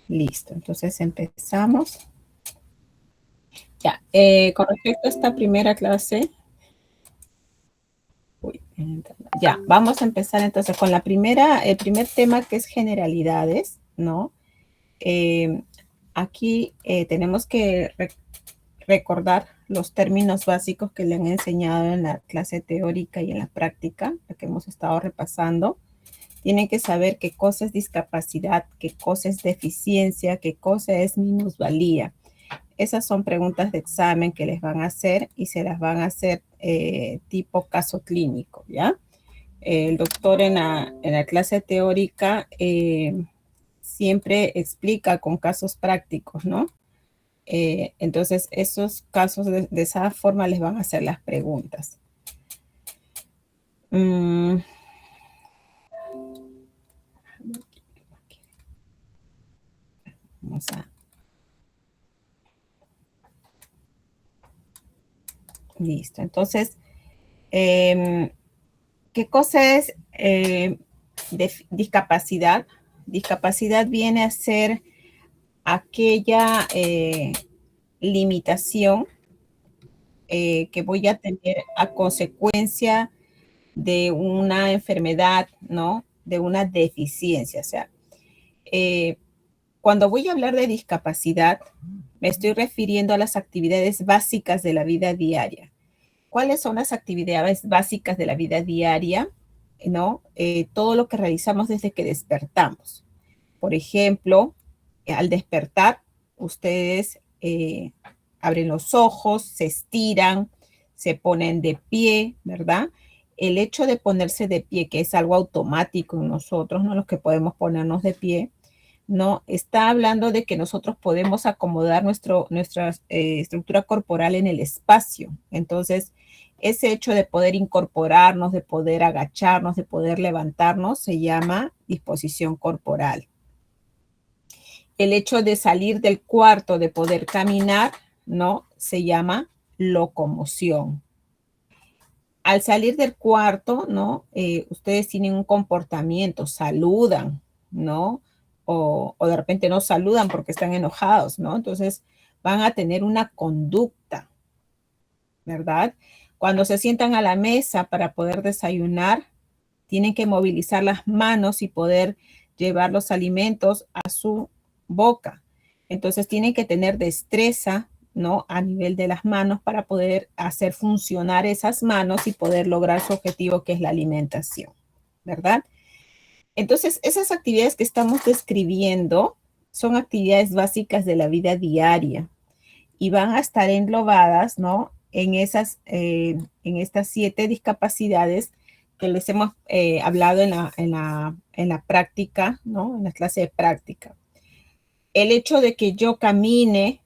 Listo, entonces empezamos. Ya, con respecto a esta primera clase, ya, vamos a empezar entonces con el primer tema que es generalidades, ¿no? Aquí tenemos que recordar los términos básicos que le han enseñado en la clase teórica y en la práctica, la que hemos estado repasando. Tienen que saber qué cosa es discapacidad, qué cosa es deficiencia, qué cosa es minusvalía. Esas son preguntas de examen que les van a hacer y se las van a hacer tipo caso clínico, ¿ya? El doctor en la clase teórica siempre explica con casos prácticos, ¿no? Entonces, esos casos de esa forma les van a hacer las preguntas. Vamos a... Listo. Entonces, ¿qué cosa es discapacidad? Discapacidad viene a ser aquella limitación que voy a tener a consecuencia de una enfermedad, ¿no? De una deficiencia. O sea, cuando voy a hablar de discapacidad, me estoy refiriendo a las actividades básicas de la vida diaria. ¿Cuáles son las actividades básicas de la vida diaria? ¿No? Todo lo que realizamos desde que despertamos. Por ejemplo, al despertar, ustedes abren los ojos, se estiran, se ponen de pie, ¿verdad? El hecho de ponerse de pie, que es algo automático en nosotros, ¿no? Los que podemos ponernos de pie, ¿no? Está hablando de que nosotros podemos acomodar nuestra estructura corporal en el espacio. Entonces, ese hecho de poder incorporarnos, de poder agacharnos, de poder levantarnos, se llama disposición corporal. El hecho de salir del cuarto, de poder caminar, ¿no? Se llama locomoción. Al salir del cuarto, ¿no? Ustedes tienen un comportamiento, saludan, ¿no? O de repente no saludan porque están enojados, ¿no? Entonces van a tener una conducta, ¿verdad? Cuando se sientan a la mesa para poder desayunar, tienen que movilizar las manos y poder llevar los alimentos a su boca. Entonces tienen que tener destreza, ¿no? A nivel de las manos para poder hacer funcionar esas manos y poder lograr su objetivo, que es la alimentación, ¿verdad? Entonces, esas actividades que estamos describiendo son actividades básicas de la vida diaria y van a estar englobadas, ¿no? En estas 7 discapacidades que les hemos hablado en la práctica, ¿no? En la clase de práctica. El hecho de que yo camine,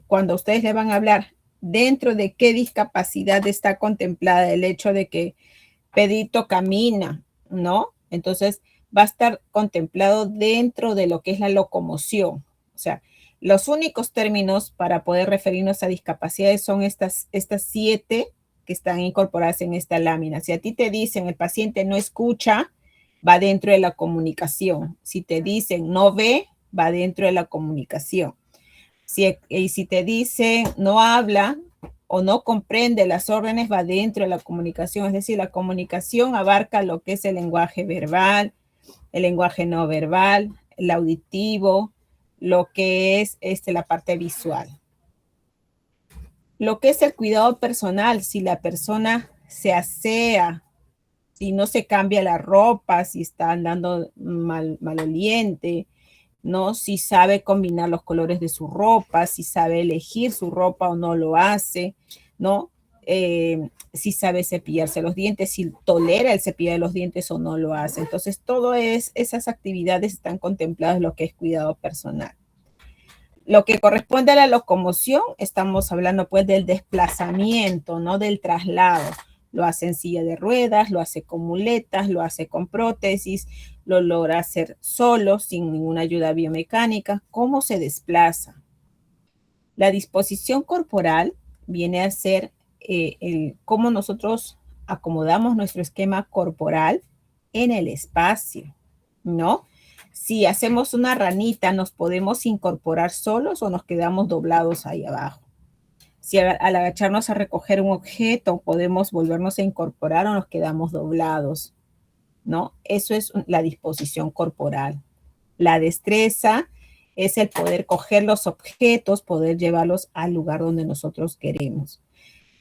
cuando ustedes le van a hablar, dentro de qué discapacidad está contemplada el hecho de que Pedrito camina, ¿no? Entonces va a estar contemplado dentro de lo que es la locomoción. O sea, los únicos términos para poder referirnos a discapacidades son estas 7 que están incorporadas en esta lámina. Si a ti te dicen el paciente no escucha, va dentro de la comunicación. Si te dicen no ve, va dentro de la comunicación. Si te dicen no habla o no comprende las órdenes, va dentro de la comunicación. Es decir, la comunicación abarca lo que es el lenguaje verbal, el lenguaje no verbal, el auditivo, lo que es la parte visual. Lo que es el cuidado personal, si la persona se asea, si no se cambia la ropa, si está andando maloliente, ¿no? Si sabe combinar los colores de su ropa, si sabe elegir su ropa o no lo hace, ¿no? Si sabe cepillarse los dientes, si tolera el cepillo de los dientes o no lo hace. Entonces, esas actividades están contempladas en lo que es cuidado personal. Lo que corresponde a la locomoción, estamos hablando pues del desplazamiento, no del traslado. Lo hace en silla de ruedas, lo hace con muletas, lo hace con prótesis, lo logra hacer solo, sin ninguna ayuda biomecánica. ¿Cómo se desplaza? La disposición corporal viene a ser cómo nosotros acomodamos nuestro esquema corporal en el espacio, ¿no? Si hacemos una ranita, ¿nos podemos incorporar solos o nos quedamos doblados ahí abajo? Si al agacharnos a recoger un objeto, podemos volvernos a incorporar o nos quedamos doblados, ¿no? Eso es la disposición corporal. La destreza es el poder coger los objetos, poder llevarlos al lugar donde nosotros queremos.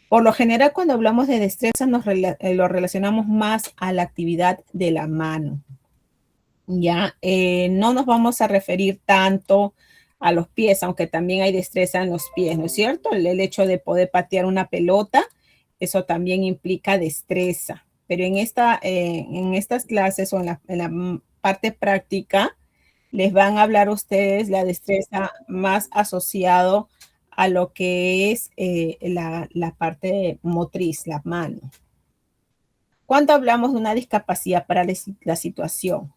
Por lo general, cuando hablamos de destreza, lo relacionamos más a la actividad de la mano. Ya, no nos vamos a referir tanto a los pies, aunque también hay destreza en los pies, ¿no es cierto? El hecho de poder patear una pelota, eso también implica destreza. Pero en estas clases o en la parte práctica, les van a hablar a ustedes la destreza más asociado a lo que es la parte motriz, la mano. ¿Cuándo hablamos de una discapacidad para la situación?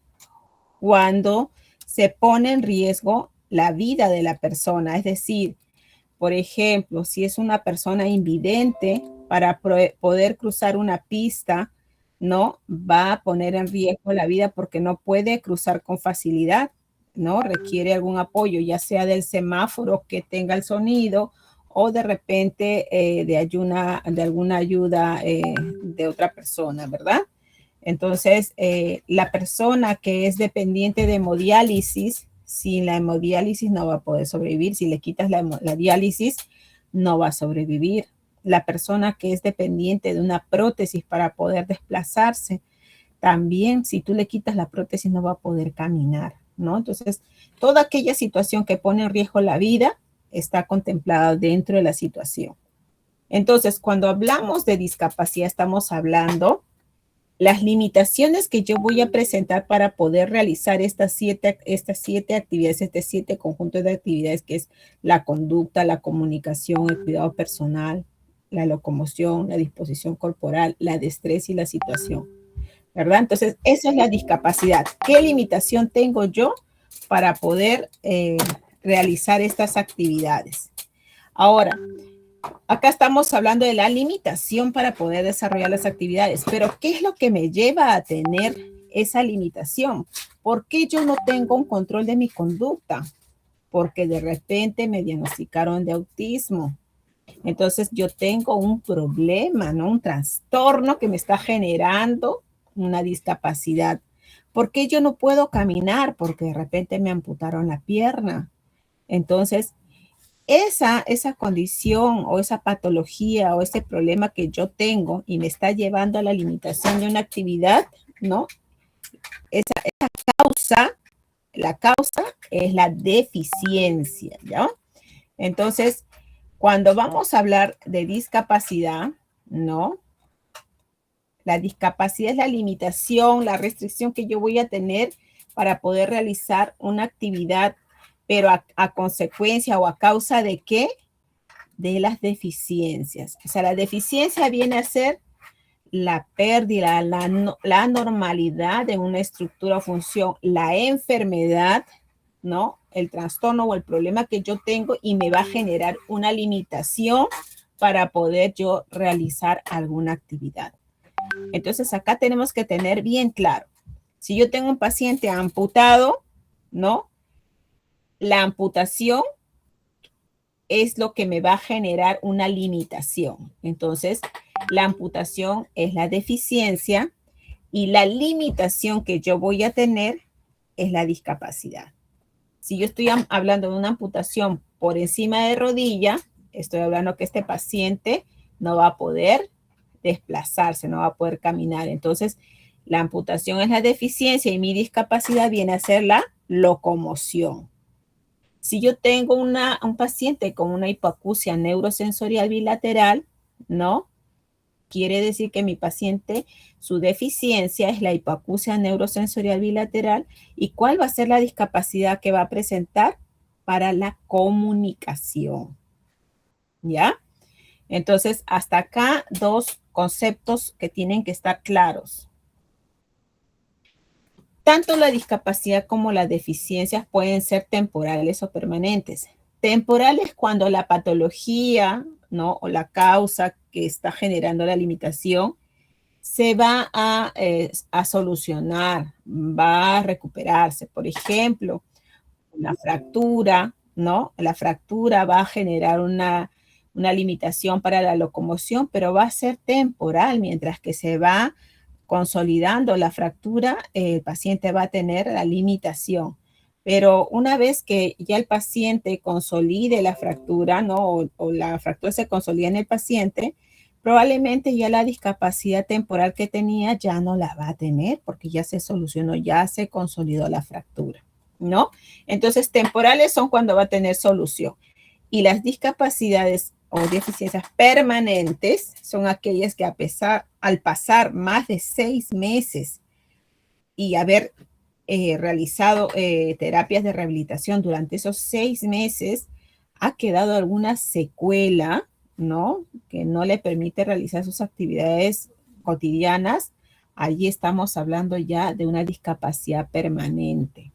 Cuando se pone en riesgo la vida de la persona, es decir, por ejemplo, si es una persona invidente, para poder cruzar una pista, ¿no? Va a poner en riesgo la vida porque no puede cruzar con facilidad, ¿no? Requiere algún apoyo, ya sea del semáforo que tenga el sonido o de repente de alguna ayuda de otra persona, ¿verdad? Entonces, la persona que es dependiente de hemodiálisis, sin la hemodiálisis no va a poder sobrevivir. Si le quitas la diálisis, no va a sobrevivir. La persona que es dependiente de una prótesis para poder desplazarse, también si tú le quitas la prótesis no va a poder caminar, ¿no? Entonces, toda aquella situación que pone en riesgo la vida está contemplada dentro de la situación. Entonces, cuando hablamos de discapacidad, estamos hablando las limitaciones que yo voy a presentar para poder realizar estas siete actividades, este 7 conjuntos de actividades, que es la conducta, la comunicación, el cuidado personal, la locomoción, la disposición corporal, la destreza y la situación, ¿verdad? Entonces, esa es la discapacidad. ¿Qué limitación tengo yo para poder realizar estas actividades? Ahora, acá estamos hablando de la limitación para poder desarrollar las actividades, pero ¿qué es lo que me lleva a tener esa limitación? ¿Por qué yo no tengo un control de mi conducta? Porque de repente me diagnosticaron de autismo. Entonces yo tengo un problema, ¿no? Un trastorno que me está generando una discapacidad. ¿Por qué yo no puedo caminar? Porque de repente me amputaron la pierna. Entonces, esa condición o esa patología o ese problema que yo tengo y me está llevando a la limitación de una actividad, ¿no? La causa es la deficiencia, ¿ya? Entonces, cuando vamos a hablar de discapacidad, ¿no? La discapacidad es la limitación, la restricción que yo voy a tener para poder realizar una actividad, pero a consecuencia o a causa de qué? De las deficiencias. O sea, la deficiencia viene a ser la pérdida, la anormalidad de una estructura o función, la enfermedad, ¿no? El trastorno o el problema que yo tengo y me va a generar una limitación para poder yo realizar alguna actividad. Entonces, acá tenemos que tener bien claro, si yo tengo un paciente amputado, ¿no? La amputación es lo que me va a generar una limitación. Entonces, la amputación es la deficiencia y la limitación que yo voy a tener es la discapacidad. Si yo estoy hablando de una amputación por encima de rodilla, estoy hablando que este paciente no va a poder desplazarse, no va a poder caminar. Entonces, la amputación es la deficiencia y mi discapacidad viene a ser la locomoción. Si yo tengo un paciente con una hipoacusia neurosensorial bilateral, ¿no? Quiere decir que mi paciente, su deficiencia es la hipoacusia neurosensorial bilateral. ¿Y cuál va a ser la discapacidad que va a presentar? Para la comunicación. ¿Ya? Entonces, hasta acá dos conceptos que tienen que estar claros. Tanto la discapacidad como las deficiencias pueden ser temporales o permanentes. Temporales cuando la patología, ¿no? O la causa que está generando la limitación se va a solucionar, va a recuperarse. Por ejemplo, una fractura, ¿no? La fractura va a generar una limitación para la locomoción, pero va a ser temporal, mientras que se va consolidando la fractura, el paciente va a tener la limitación. Pero una vez que ya el paciente consolide la fractura, ¿no? O la fractura se consolida en el paciente, probablemente ya la discapacidad temporal que tenía ya no la va a tener porque ya se solucionó, ya se consolidó la fractura, ¿no? Entonces, temporales son cuando va a tener solución. Y las discapacidades o deficiencias permanentes son aquellas que al pasar más de 6 meses y haber realizado terapias de rehabilitación durante esos 6 meses, ha quedado alguna secuela, ¿no? Que no le permite realizar sus actividades cotidianas. Allí estamos hablando ya de una discapacidad permanente.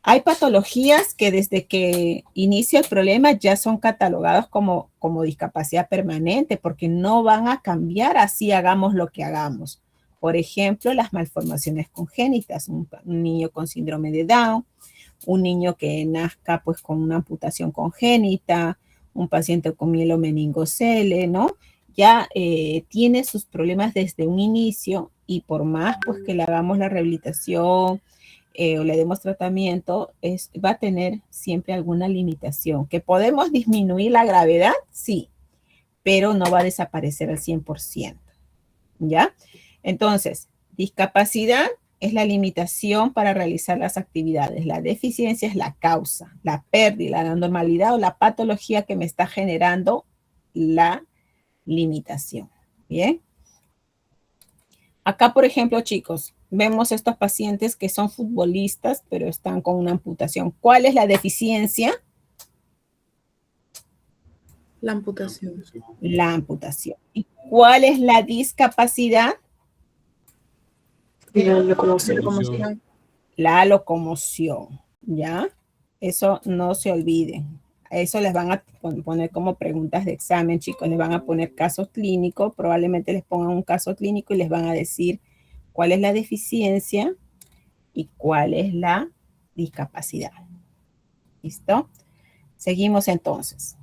Hay patologías que desde que inicia el problema ya son catalogadas como discapacidad permanente porque no van a cambiar así hagamos lo que hagamos. Por ejemplo, las malformaciones congénitas, un niño con síndrome de Down, un niño que nazca pues con una amputación congénita, un paciente con mielomeningocele, ¿no? Ya tiene sus problemas desde un inicio y por más pues que le hagamos la rehabilitación, o le demos tratamiento, va a tener siempre alguna limitación. ¿Que podemos disminuir la gravedad? Sí, pero no va a desaparecer al 100%, ¿ya? Entonces, discapacidad es la limitación para realizar las actividades. La deficiencia es la causa, la pérdida, la anormalidad o la patología que me está generando la limitación, ¿bien? Acá, por ejemplo, chicos, vemos estos pacientes que son futbolistas, pero están con una amputación. ¿Cuál es la deficiencia? La amputación. La amputación. ¿Y cuál es la discapacidad? La locomoción. La locomoción, ¿ya? Eso no se olviden. Eso les van a poner como preguntas de examen, chicos. Les van a poner casos clínicos. Probablemente les pongan un caso clínico y les van a decir cuál es la deficiencia y cuál es la discapacidad. ¿Listo? Seguimos entonces.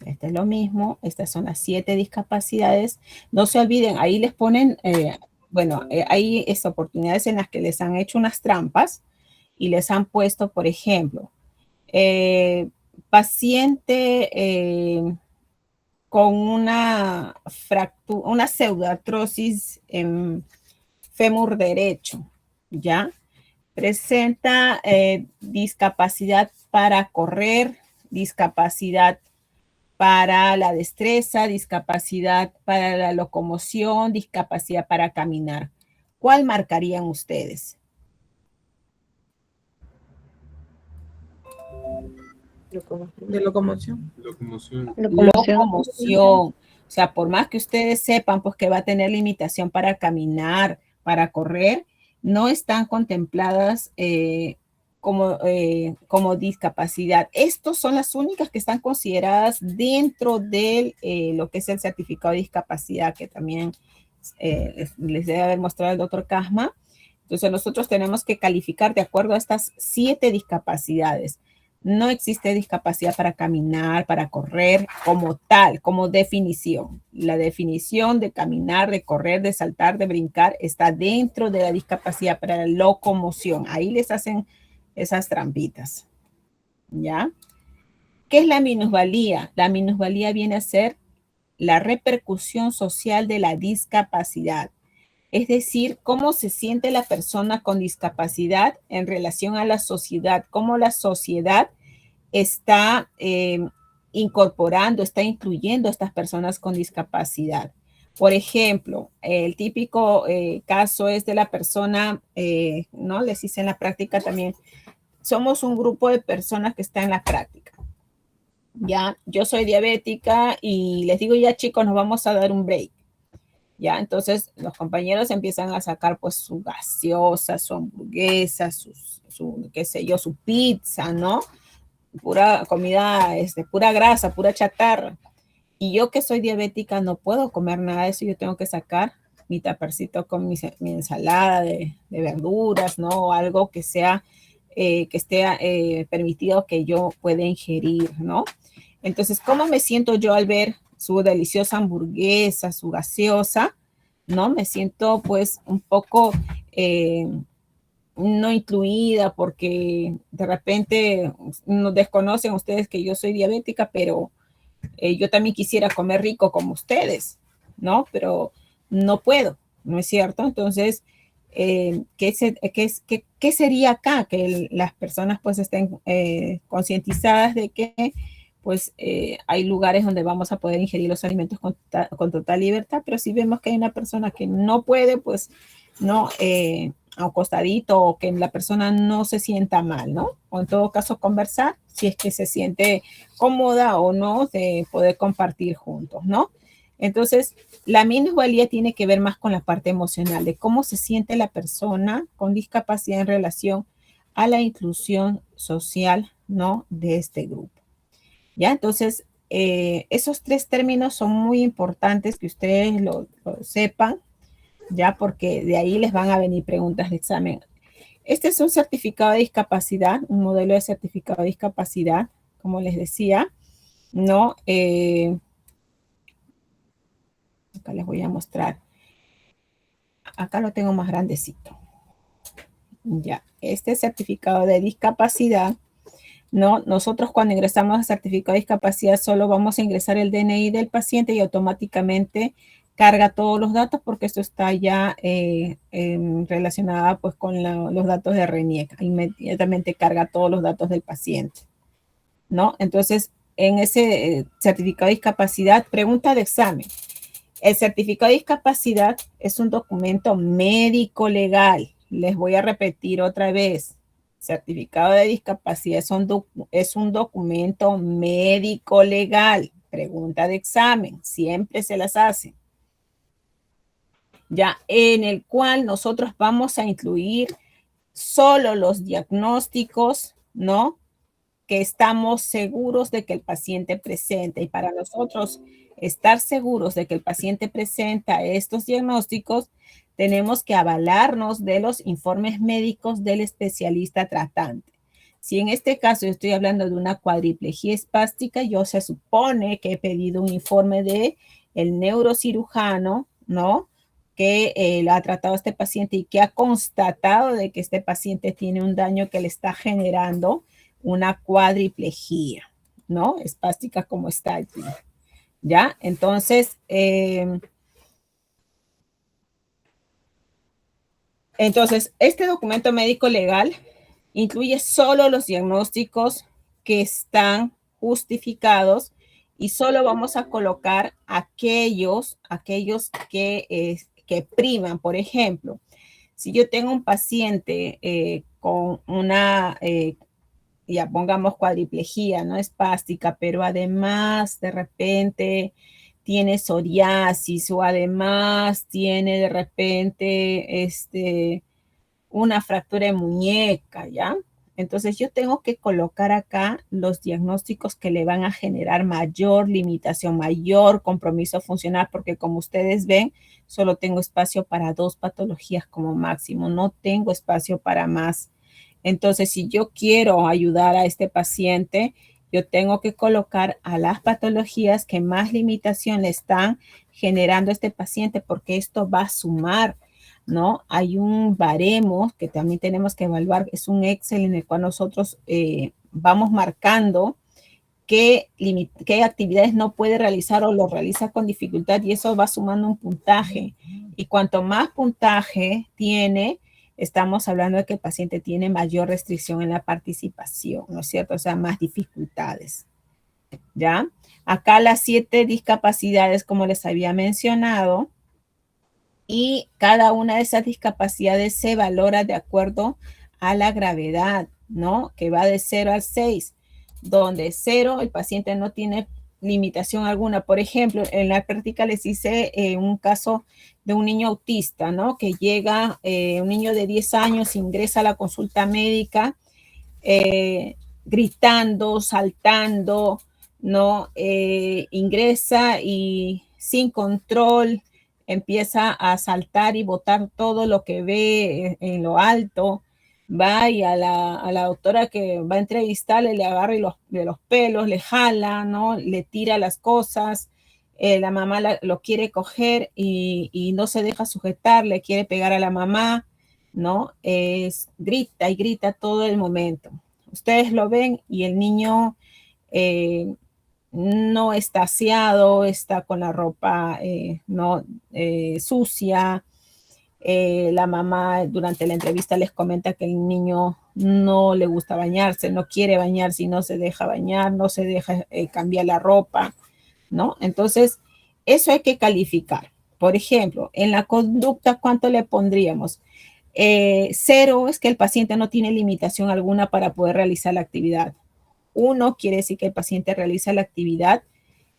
Este es lo mismo. Estas son las 7 discapacidades. No se olviden, ahí les ponen, hay oportunidades en las que les han hecho unas trampas y les han puesto, por ejemplo, paciente con una fractura, una pseudoartrosis en fémur derecho, ¿ya? Presenta discapacidad para correr, discapacidad para la destreza, discapacidad para la locomoción, discapacidad para caminar. ¿Cuál marcarían ustedes? De locomoción. Locomoción. O sea, por más que ustedes sepan pues que va a tener limitación para caminar, para correr, no están contempladas como discapacidad. Estos son las únicas que están consideradas dentro de lo que es el certificado de discapacidad, que también les debe haber mostrado el doctor Casma. Entonces nosotros tenemos que calificar de acuerdo a estas 7 discapacidades. No existe discapacidad para caminar, para correr como tal, como definición. La definición de caminar, de correr, de saltar, de brincar está dentro de la discapacidad para la locomoción. Ahí les hacen esas trampitas, ¿ya? ¿Qué es la minusvalía? La minusvalía viene a ser la repercusión social de la discapacidad. Es decir, cómo se siente la persona con discapacidad en relación a la sociedad, cómo la sociedad está incorporando, está incluyendo a estas personas con discapacidad. Por ejemplo, el típico caso es de la persona, ¿no? Les hice en la práctica también, somos un grupo de personas que está en la práctica. Ya, yo soy diabética y les digo, ya chicos, nos vamos a dar un break. Ya, entonces los compañeros empiezan a sacar pues su gaseosa, su hamburguesa, su qué sé yo, su pizza, ¿no? Pura comida, pura grasa, pura chatarra. Y yo que soy diabética no puedo comer nada de eso, yo tengo que sacar mi tapercito con mi ensalada de verduras, ¿no? O algo que sea, que esté permitido que yo pueda ingerir, ¿no? Entonces, ¿cómo me siento yo al ver su deliciosa hamburguesa, su gaseosa? ¿No? Me siento pues un poco no incluida porque de repente nos desconocen ustedes que yo soy diabética, pero yo también quisiera comer rico como ustedes, ¿no? Pero no puedo, ¿no es cierto? Entonces, ¿qué sería acá? Que las personas pues estén concientizadas de que pues hay lugares donde vamos a poder ingerir los alimentos con total libertad, pero si vemos que hay una persona que no puede, pues no, a un costadito o que la persona no se sienta mal, ¿no? O en todo caso conversar si es que se siente cómoda o no de poder compartir juntos, ¿no? Entonces, la minusvalía tiene que ver más con la parte emocional, de cómo se siente la persona con discapacidad en relación a la inclusión social, ¿no? De este grupo. ¿Ya? Entonces, esos tres términos son muy importantes que ustedes lo sepan, ¿ya? Porque de ahí les van a venir preguntas de examen. Este es un certificado de discapacidad, un modelo de certificado de discapacidad, como les decía, ¿no? Acá les voy a mostrar. Acá lo tengo más grandecito. Ya, este certificado de discapacidad, ¿no? Nosotros cuando ingresamos a certificado de discapacidad solo vamos a ingresar el DNI del paciente y automáticamente carga todos los datos porque esto está ya relacionado pues con los datos de RENIEC. Inmediatamente carga todos los datos del paciente, ¿no? Entonces, en ese certificado de discapacidad, pregunta de examen. El certificado de discapacidad es un documento médico legal. Les voy a repetir otra vez. Certificado de discapacidad es un documento médico legal. Pregunta de examen. Siempre se las hacen. Ya, en el cual nosotros vamos a incluir solo los diagnósticos, ¿no? Que estamos seguros de que el paciente presenta. Y para nosotros estar seguros de que el paciente presenta estos diagnósticos, tenemos que avalarnos de los informes médicos del especialista tratante. Si en este caso yo estoy hablando de una cuadriplegia espástica, yo se supone que he pedido un informe de el neurocirujano, ¿no? Que ha tratado a este paciente y que ha constatado de que este paciente tiene un daño que le está generando una cuadriplegia, ¿no? Espástica como está aquí, ¿ya? Entonces, este documento médico legal incluye solo los diagnósticos que están justificados y solo vamos a colocar aquellos que priman. Por ejemplo, si yo tengo un paciente con una ya pongamos cuadriplegia, no espástica, pero además de repente tiene psoriasis o además tiene de repente una fractura de muñeca, ¿ya? Entonces yo tengo que colocar acá los diagnósticos que le van a generar mayor limitación, mayor compromiso funcional, porque como ustedes ven, solo tengo espacio para 2 patologías como máximo, no tengo espacio para más. Entonces, si yo quiero ayudar a este paciente, yo tengo que colocar a las patologías que más limitación le están generando a este paciente, porque esto va a sumar, ¿no? Hay un baremo que también tenemos que evaluar, es un Excel en el cual nosotros vamos marcando qué actividades no puede realizar o lo realiza con dificultad y eso va sumando un puntaje. Y cuanto más puntaje tiene, estamos hablando de que el paciente tiene mayor restricción en la participación, ¿no es cierto? O sea, más dificultades, ¿ya? Acá las 7 discapacidades, como les había mencionado, y cada una de esas discapacidades se valora de acuerdo a la gravedad, ¿no? Que va de 0 al 6, donde 0 el paciente no tiene limitación alguna. Por ejemplo, en la práctica les hice un caso de un niño autista, ¿no? Que llega, un niño de 10 años, ingresa a la consulta médica gritando, saltando, ¿no? Ingresa y sin control empieza a saltar y botar todo lo que ve en lo alto. Va y a la doctora que va a entrevistarle le agarra de los pelos, le jala, ¿no? Le tira las cosas. La mamá lo quiere coger y no se deja sujetar, le quiere pegar a la mamá, ¿no? Grita y grita todo el momento. Ustedes lo ven y el niño no está aseado, está con la ropa no sucia. La mamá durante la entrevista les comenta que el niño no le gusta bañarse, no quiere bañarse y no se deja bañar, no se deja cambiar la ropa, ¿no? Entonces, eso hay que calificar. Por ejemplo, en la conducta, ¿cuánto le pondríamos? 0 es que el paciente no tiene limitación alguna para poder realizar la actividad. 1 quiere decir que el paciente realiza la actividad,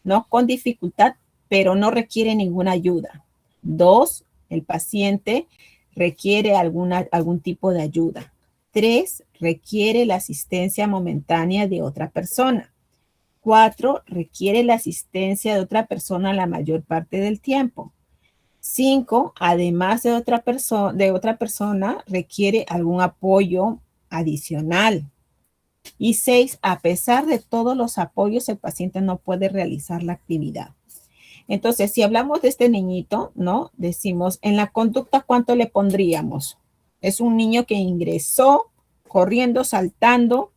¿no? Con dificultad, pero no requiere ninguna ayuda. 2, el paciente requiere algún tipo de ayuda. 3, requiere la asistencia momentánea de otra persona. 4, requiere la asistencia de otra persona la mayor parte del tiempo. 5, además de otra persona, requiere algún apoyo adicional. Y 6, a pesar de todos los apoyos, el paciente no puede realizar la actividad. Entonces, si hablamos de este niñito, ¿no? Decimos, en la conducta, ¿cuánto le pondríamos? Es un niño que ingresó corriendo, saltando,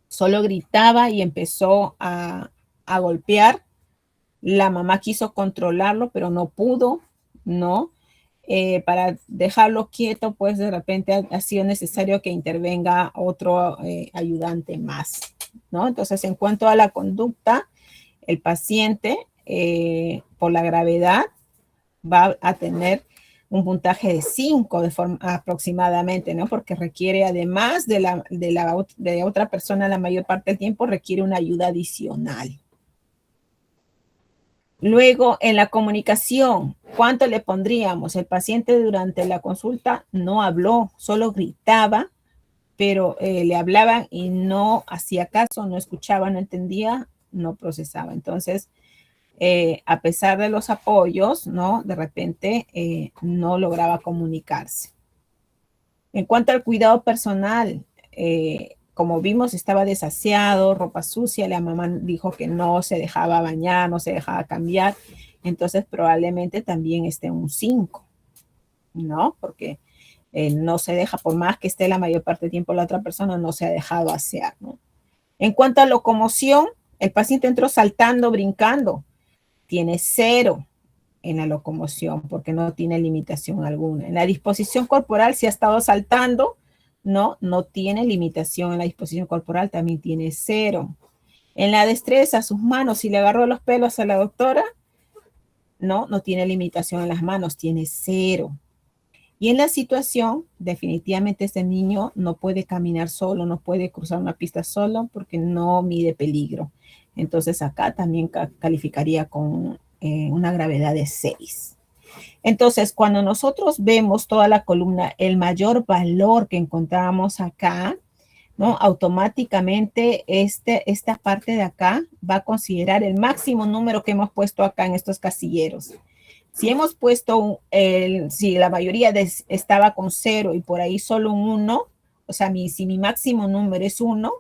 solo gritaba y empezó a golpear. La mamá quiso controlarlo, pero no pudo, ¿no? Para dejarlo quieto, pues de repente ha sido necesario que intervenga otro ayudante más, ¿no? Entonces, en cuanto a la conducta, el paciente, por la gravedad, va a tener un puntaje de 5 de forma aproximadamente, ¿no? Porque requiere, además de otra persona, la mayor parte del tiempo requiere una ayuda adicional. Luego, en la comunicación, ¿cuánto le pondríamos? El paciente durante la consulta no habló, solo gritaba, pero le hablaban y no hacía caso, no escuchaba, no entendía, no procesaba. Entonces, a pesar de los apoyos, ¿no? De repente no lograba comunicarse. En cuanto al cuidado personal, como vimos, estaba desaseado, ropa sucia, la mamá dijo que no se dejaba bañar, no se dejaba cambiar, entonces probablemente también esté un 5, ¿no? Porque no se deja, por más que esté la mayor parte del tiempo la otra persona, no se ha dejado asear, ¿no? En cuanto a locomoción, el paciente entró saltando, brincando, tiene 0 en la locomoción porque no tiene limitación alguna. En la disposición corporal, si ha estado saltando, no tiene limitación en la disposición corporal, también tiene 0. En la destreza, sus manos, si le agarró los pelos a la doctora, no tiene limitación en las manos, tiene 0. Y en la situación, definitivamente este niño no puede caminar solo, no puede cruzar una pista solo porque no mide peligro. Entonces acá también calificaría con una gravedad de 6. Entonces, cuando nosotros vemos toda la columna, el mayor valor que encontramos acá, ¿no? Automáticamente esta parte de acá va a considerar el máximo número que hemos puesto acá en estos casilleros. Si hemos puesto, si la mayoría estaba con 0 y por ahí solo un 1, o sea, si mi máximo número es 1,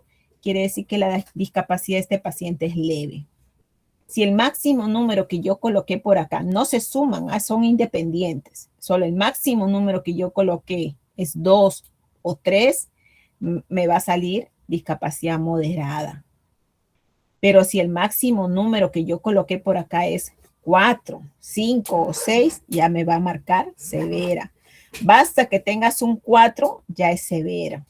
quiere decir que la discapacidad de este paciente es leve. Si el máximo número que yo coloqué por acá no se suman, son independientes, solo el máximo número que yo coloqué es 2 o 3, me va a salir discapacidad moderada. Pero si el máximo número que yo coloqué por acá es 4, 5 o 6, ya me va a marcar severa. Basta que tengas un 4, ya es severa,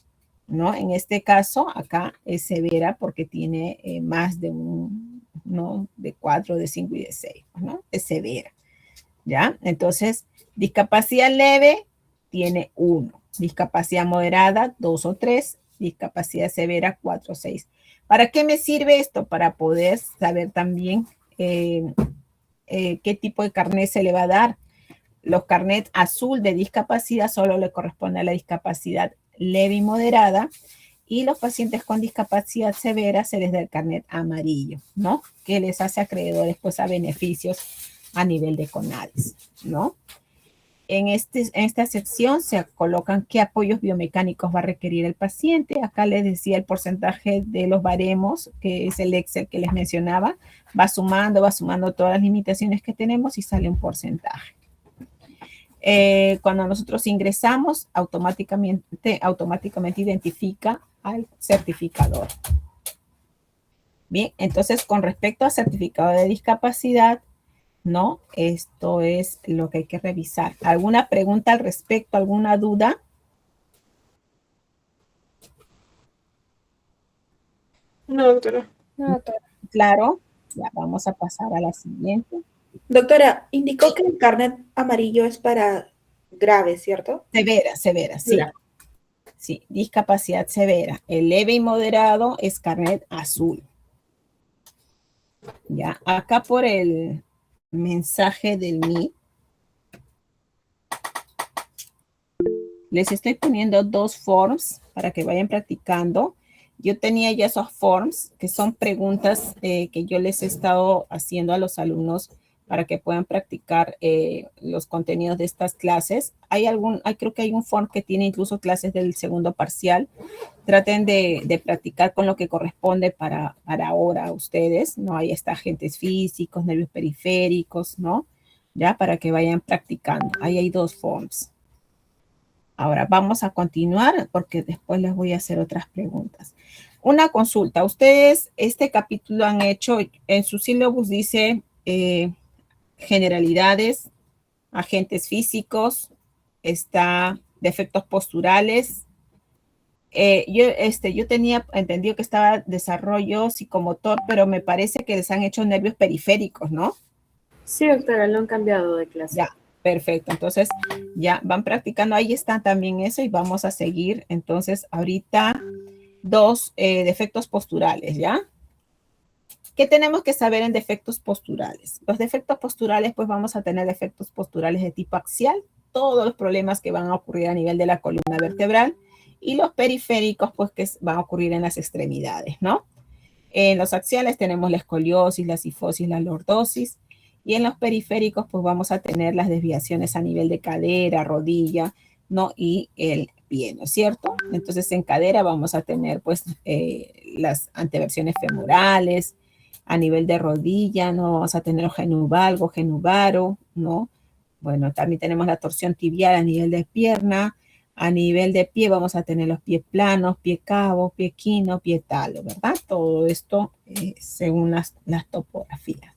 ¿no? En este caso, acá es severa porque tiene más de ¿no? De 4, de 5 y de 6, ¿no? Es severa, ¿ya? Entonces, discapacidad leve tiene 1, discapacidad moderada 2 o 3, discapacidad severa 4 o 6. ¿Para qué me sirve esto? Para poder saber también qué tipo de carnet se le va a dar. Los carnets azul de discapacidad solo le corresponde a la discapacidad leve y moderada, y los pacientes con discapacidad severa se les da el carnet amarillo, ¿no? Que les hace acreedores pues a beneficios a nivel de CONADIS, ¿no? En esta sección se colocan qué apoyos biomecánicos va a requerir el paciente. Acá les decía el porcentaje de los baremos, que es el Excel que les mencionaba. Va sumando todas las limitaciones que tenemos y sale un porcentaje. Cuando nosotros ingresamos, automáticamente identifica al certificador. Bien, entonces con respecto al certificado de discapacidad, ¿no? Esto es lo que hay que revisar. ¿Alguna pregunta al respecto? ¿Alguna duda? No, doctora. No, doctora. Claro. Ya vamos a pasar a la siguiente. Doctora, indicó que el carnet amarillo es para grave, ¿cierto? Severa, sí. Sí, discapacidad severa. El leve y moderado es carnet azul. Ya, acá por el mensaje del Meet, les estoy poniendo 2 forms para que vayan practicando. Yo tenía ya esos forms, que son preguntas que yo les he estado haciendo a los alumnos para que puedan practicar los contenidos de estas clases. Creo que hay un form que tiene incluso clases del segundo parcial. Traten de practicar con lo que corresponde para ahora a ustedes, ¿no? Ahí está agentes físicos, nervios periféricos, ¿no? Ya, para que vayan practicando. Ahí hay 2 forms. Ahora vamos a continuar porque después les voy a hacer otras preguntas. Una consulta. Ustedes este capítulo han hecho, en su sílabus dice generalidades, agentes físicos, está defectos posturales. Yo tenía entendido que estaba desarrollo psicomotor, pero me parece que les han hecho nervios periféricos, ¿no? Sí, doctora, lo han cambiado de clase. Ya, perfecto. Entonces, ya van practicando. Ahí está también eso y vamos a seguir. Entonces, ahorita 2 defectos posturales, ¿ya? ¿Qué tenemos que saber en defectos posturales? Los defectos posturales, pues vamos a tener defectos posturales de tipo axial, todos los problemas que van a ocurrir a nivel de la columna vertebral, y los periféricos, pues que van a ocurrir en las extremidades, ¿no? En los axiales tenemos la escoliosis, la cifosis, la lordosis, y en los periféricos, pues vamos a tener las desviaciones a nivel de cadera, rodilla, ¿no? Y el pie, ¿no es cierto? Entonces, en cadera vamos a tener, pues, las anteversiones femorales, a nivel de rodilla, ¿no? Vamos a tener genuvalgo, genuvaro, ¿no? Bueno, también tenemos la torsión tibial a nivel de pierna. A nivel de pie vamos a tener los pies planos, pie cabo, pie quino, pie talo, ¿verdad? Todo esto según las topografías.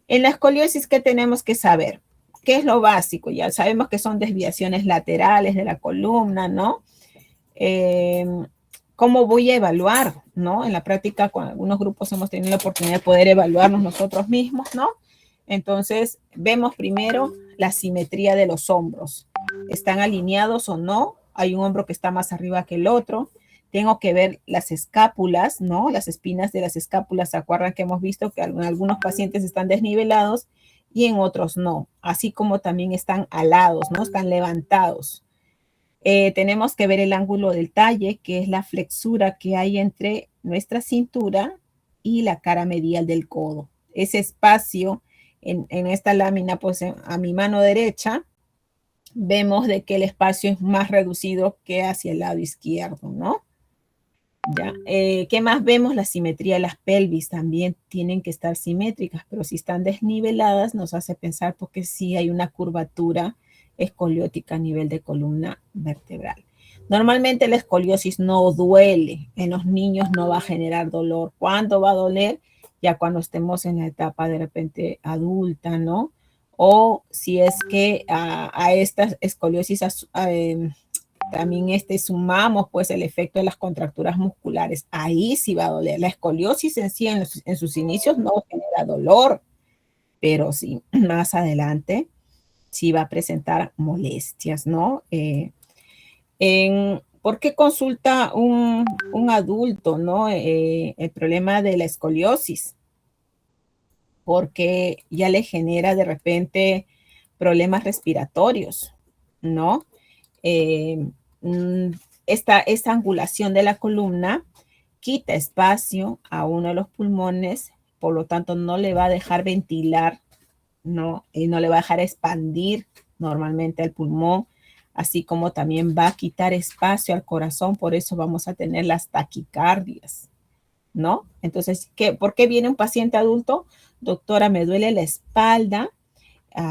En la escoliosis, ¿qué tenemos que saber? ¿Qué es lo básico? Ya sabemos que son desviaciones laterales de la columna, ¿no? ¿Cómo voy a evaluar, no? En la práctica, con algunos grupos hemos tenido la oportunidad de poder evaluarnos nosotros mismos, ¿no? Entonces, vemos primero la simetría de los hombros. ¿Están alineados o no? Hay un hombro que está más arriba que el otro. Tengo que ver las escápulas, ¿no? Las espinas de las escápulas, ¿se acuerdan que hemos visto que en algunos pacientes están desnivelados y en otros no? Así como también están alados, ¿no? Están levantados. Tenemos que ver el ángulo del talle, que es la flexura que hay entre nuestra cintura y la cara medial del codo. Ese espacio en esta lámina, pues a mi mano derecha, vemos de que el espacio es más reducido que hacia el lado izquierdo, ¿no? ¿Ya? ¿Qué más vemos? La simetría de las pelvis también tienen que estar simétricas, pero si están desniveladas nos hace pensar porque sí hay una curvatura escoliótica a nivel de columna vertebral. Normalmente la escoliosis no duele, en los niños no va a generar dolor. ¿Cuándo va a doler? Ya cuando estemos en la etapa de repente adulta, ¿no? O si es que a esta escoliosis también sumamos pues el efecto de las contracturas musculares. Ahí sí va a doler. La escoliosis en sí en sus inicios no genera dolor, pero sí más adelante sí va a presentar molestias, ¿no? ¿Por qué consulta un adulto, ¿no? El problema de la escoliosis? Porque ya le genera de repente problemas respiratorios, ¿no? esta angulación de la columna quita espacio a uno de los pulmones, por lo tanto no le va a dejar ventilar, ¿no? Y no le va a dejar expandir normalmente el pulmón, así como también va a quitar espacio al corazón, por eso vamos a tener las taquicardias, ¿no? Entonces, ¿por qué viene un paciente adulto? Doctora, me duele la espalda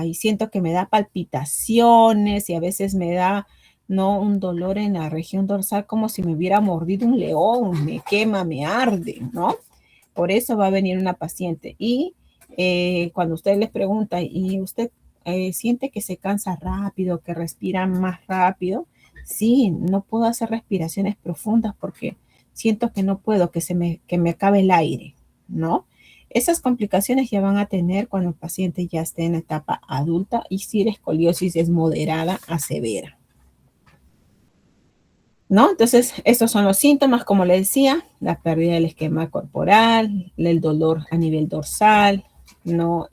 y siento que me da palpitaciones y a veces me da, ¿no? Un dolor en la región dorsal como si me hubiera mordido un león, me quema, me arde, ¿no? Por eso va a venir una paciente. Y cuando usted les pregunta, ¿y usted siente que se cansa rápido, que respira más rápido? Sí, no puedo hacer respiraciones profundas porque siento que no puedo, que me acabe el aire, ¿no? Esas complicaciones ya van a tener cuando el paciente ya esté en la etapa adulta y si la escoliosis es moderada a severa, ¿no? Entonces, estos son los síntomas, como le decía, la pérdida del esquema corporal, el dolor a nivel dorsal, ¿no?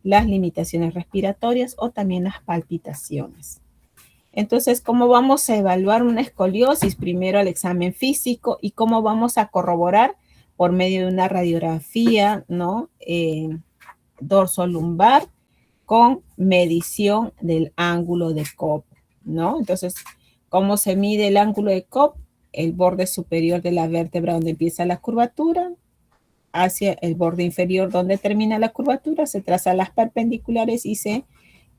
Las limitaciones respiratorias o también las palpitaciones. Entonces, ¿cómo vamos a evaluar una escoliosis? Primero el examen físico y cómo vamos a corroborar por medio de una radiografía, ¿no? Dorsolumbar con medición del ángulo de Cobb, ¿no? Entonces, ¿cómo se mide el ángulo de Cobb? El borde superior de la vértebra donde empieza la curvatura hacia el borde inferior donde termina la curvatura, se trazan las perpendiculares y se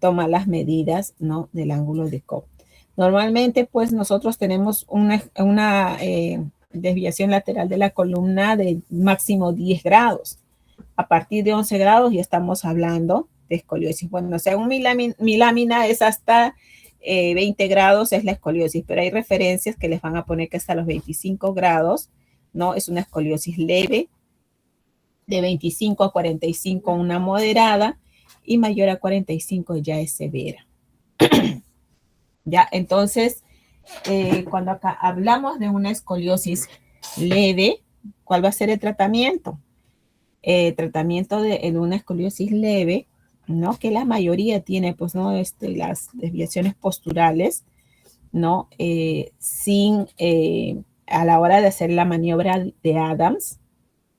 toman las medidas, ¿no? Del ángulo de Cobb. Normalmente, pues, nosotros tenemos una desviación lateral de la columna de máximo 10 grados. A partir de 11 grados ya estamos hablando de escoliosis. Bueno, según mi lámina es hasta 20 grados es la escoliosis, pero hay referencias que les van a poner que hasta los 25 grados, ¿no? Es una escoliosis leve, de 25 a 45 una moderada y mayor a 45 ya es severa. Ya, entonces, cuando acá hablamos de una escoliosis leve, ¿cuál va a ser el tratamiento? Tratamiento en una escoliosis leve, ¿no? Que la mayoría tiene, pues, ¿no? Las desviaciones posturales, ¿no? A la hora de hacer la maniobra de Adams,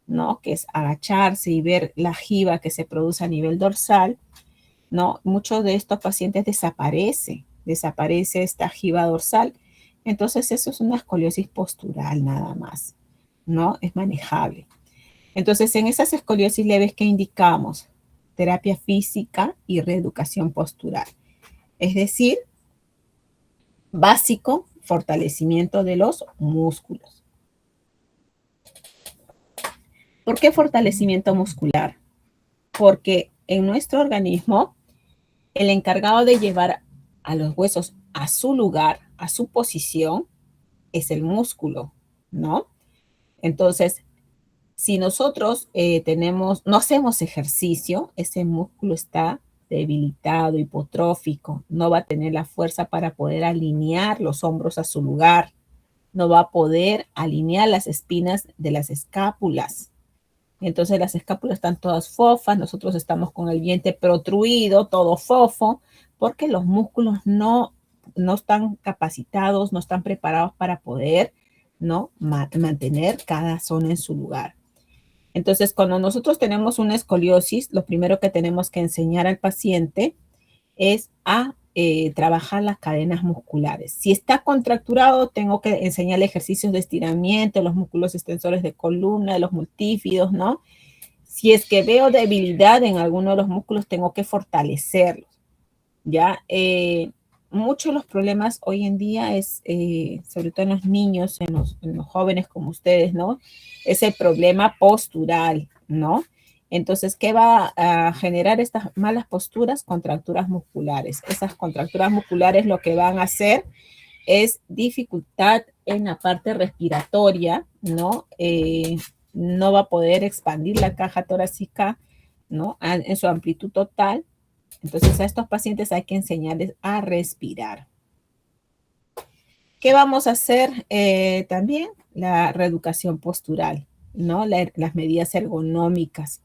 ¿no? Que es agacharse y ver la jiba que se produce a nivel dorsal, ¿no? Muchos de estos pacientes desaparece esta jiba dorsal. Entonces, eso es una escoliosis postural nada más, ¿no? Es manejable. Entonces, en esas escoliosis leves, ¿qué indicamos? Terapia física y reeducación postural. Es decir, básico, fortalecimiento de los músculos. ¿Por qué fortalecimiento muscular? Porque en nuestro organismo, el encargado de llevar a los huesos a su lugar, a su posición, es el músculo, ¿no? Entonces, si nosotros no hacemos ejercicio, ese músculo está debilitado, hipotrófico, no va a tener la fuerza para poder alinear los hombros a su lugar, no va a poder alinear las espinas de las escápulas. Entonces las escápulas están todas fofas, nosotros estamos con el vientre protruido, todo fofo, porque los músculos no están capacitados, no están preparados para poder, ¿no? mantener cada zona en su lugar. Entonces, cuando nosotros tenemos una escoliosis, lo primero que tenemos que enseñar al paciente es a trabajar las cadenas musculares. Si está contracturado, tengo que enseñarle ejercicios de estiramiento, los músculos extensores de columna, de los multífidos, ¿no? Si es que veo debilidad en alguno de los músculos, tengo que fortalecerlos, ¿ya? Muchos de los problemas hoy en día es, sobre todo en los niños, en los jóvenes como ustedes, ¿no? Es el problema postural, ¿no? Entonces, ¿qué va a generar estas malas posturas? Contracturas musculares. Esas contracturas musculares lo que van a hacer es dificultad en la parte respiratoria, ¿no? No va a poder expandir la caja torácica, ¿no? En su amplitud total. Entonces, a estos pacientes hay que enseñarles a respirar. ¿Qué vamos a hacer también? La reeducación postural, ¿no? Las medidas ergonómicas.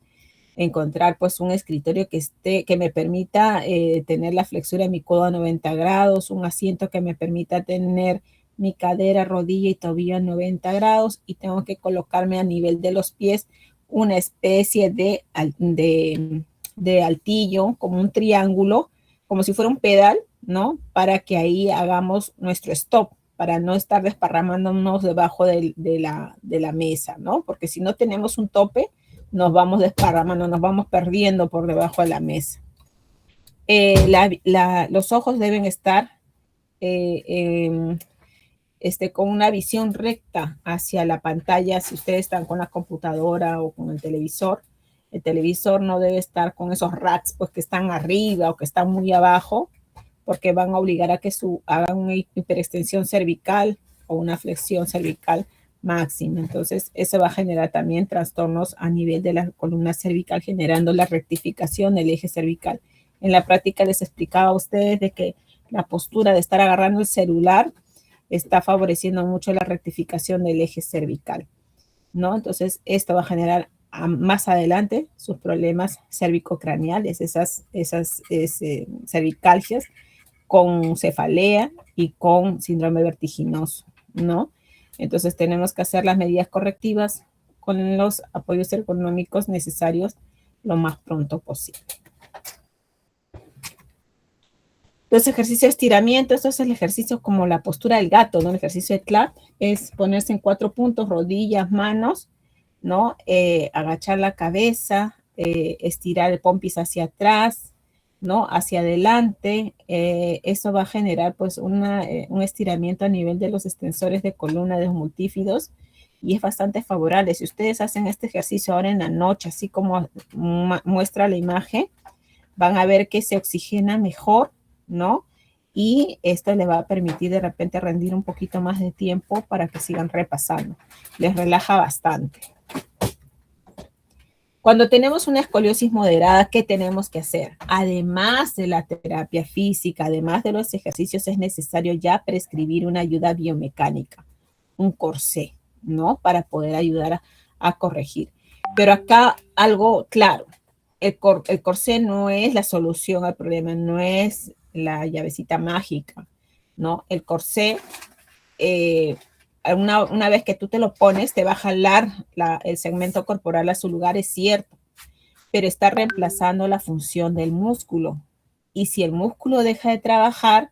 Encontrar pues un escritorio que me permita tener la flexura de mi codo a 90 grados, un asiento que me permita tener mi cadera, rodilla y tobillo a 90 grados y tengo que colocarme a nivel de los pies una especie de altillo, como un triángulo, como si fuera un pedal, ¿no? Para que ahí hagamos nuestro stop, para no estar desparramándonos debajo de la mesa, ¿no? Porque si no tenemos un tope, nos vamos desparramando, nos vamos perdiendo por debajo de la mesa. Los ojos deben estar con una visión recta hacia la pantalla. Si ustedes están con la computadora o con el televisor no debe estar con esos racks pues, que están arriba o que están muy abajo, porque van a obligar a que hagan una hiperextensión cervical o una flexión cervical máxima. Entonces, eso va a generar también trastornos a nivel de la columna cervical, generando la rectificación del eje cervical. En la práctica les explicaba a ustedes de que la postura de estar agarrando el celular está favoreciendo mucho la rectificación del eje cervical, ¿no? Entonces, esto va a generar más adelante sus problemas cervicocraneales, esas cervicalgias con cefalea y con síndrome vertiginoso, ¿no? Entonces, tenemos que hacer las medidas correctivas con los apoyos ergonómicos necesarios lo más pronto posible. Los ejercicios de estiramiento, esto es el ejercicio como la postura del gato, ¿no? El ejercicio de CLAP es ponerse en 4 puntos, rodillas, manos, ¿no? Agachar la cabeza, estirar el pompis hacia atrás, ¿no? Hacia adelante. Eso va a generar, pues, un estiramiento a nivel de los extensores de columna de los multífidos y es bastante favorable. Si ustedes hacen este ejercicio ahora en la noche, así como muestra la imagen, van a ver que se oxigena mejor, ¿no? Y esto les va a permitir de repente rendir un poquito más de tiempo para que sigan repasando. Les relaja bastante. Cuando tenemos una escoliosis moderada, ¿qué tenemos que hacer? Además de la terapia física, además de los ejercicios, es necesario ya prescribir una ayuda biomecánica, un corsé, ¿no? Para poder ayudar a corregir. Pero acá algo claro, el corsé no es la solución al problema, no es la llavecita mágica, ¿no? El corsé, una vez que tú te lo pones, te va a jalar el segmento corporal a su lugar, es cierto, pero está reemplazando la función del músculo. Y si el músculo deja de trabajar,